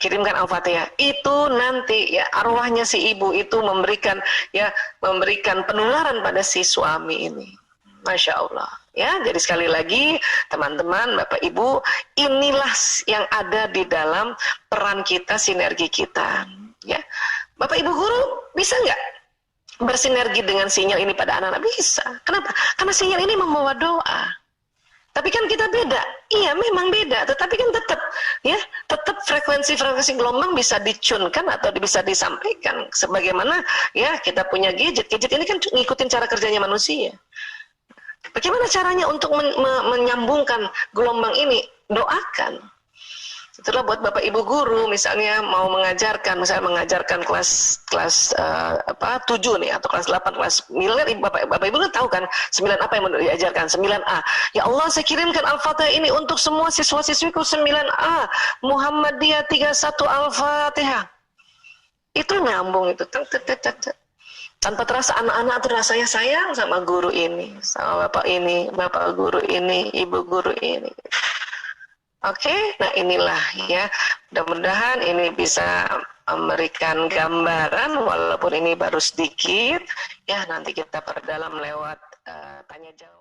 kirimkan Al-Fatihah. Itu nanti ya arwahnya si ibu itu memberikan penularan pada si suami ini. Masya Allah. Ya, jadi sekali lagi teman-teman, Bapak Ibu, inilah yang ada di dalam peran kita, sinergi kita. Ya, Bapak Ibu guru bisa nggak bersinergi dengan sinyal ini pada anak-anak? Bisa. Kenapa? Karena sinyal ini membawa doa. Tapi kan kita beda. Iya, memang beda. Tetapi kan tetap frekuensi gelombang bisa dicunkan atau bisa disampaikan. Sebagaimana ya kita punya gadget. Gadget ini kan ngikutin cara kerjanya manusia. Bagaimana caranya untuk menyambungkan gelombang ini? Doakan. Itulah buat Bapak Ibu guru misalnya mau mengajarkan, kelas 7 nih atau kelas 8, kelas 9, Bapak Ibu kan tahu kan 9 apa yang mau diajarkan? 9A. Ya Allah, saya kirimkan Al-Fatihah ini untuk semua siswa-siswiku 9A. Muhammadiyah 31 Al-Fatihah. Itu nyambung itu. Tanpa terasa anak-anak tuh rasanya sayang sama guru ini, sama bapak ini, bapak guru ini, ibu guru ini. Oke, nah inilah ya, mudah-mudahan ini bisa memberikan gambaran walaupun ini baru sedikit, ya nanti kita perdalam lewat tanya jawab.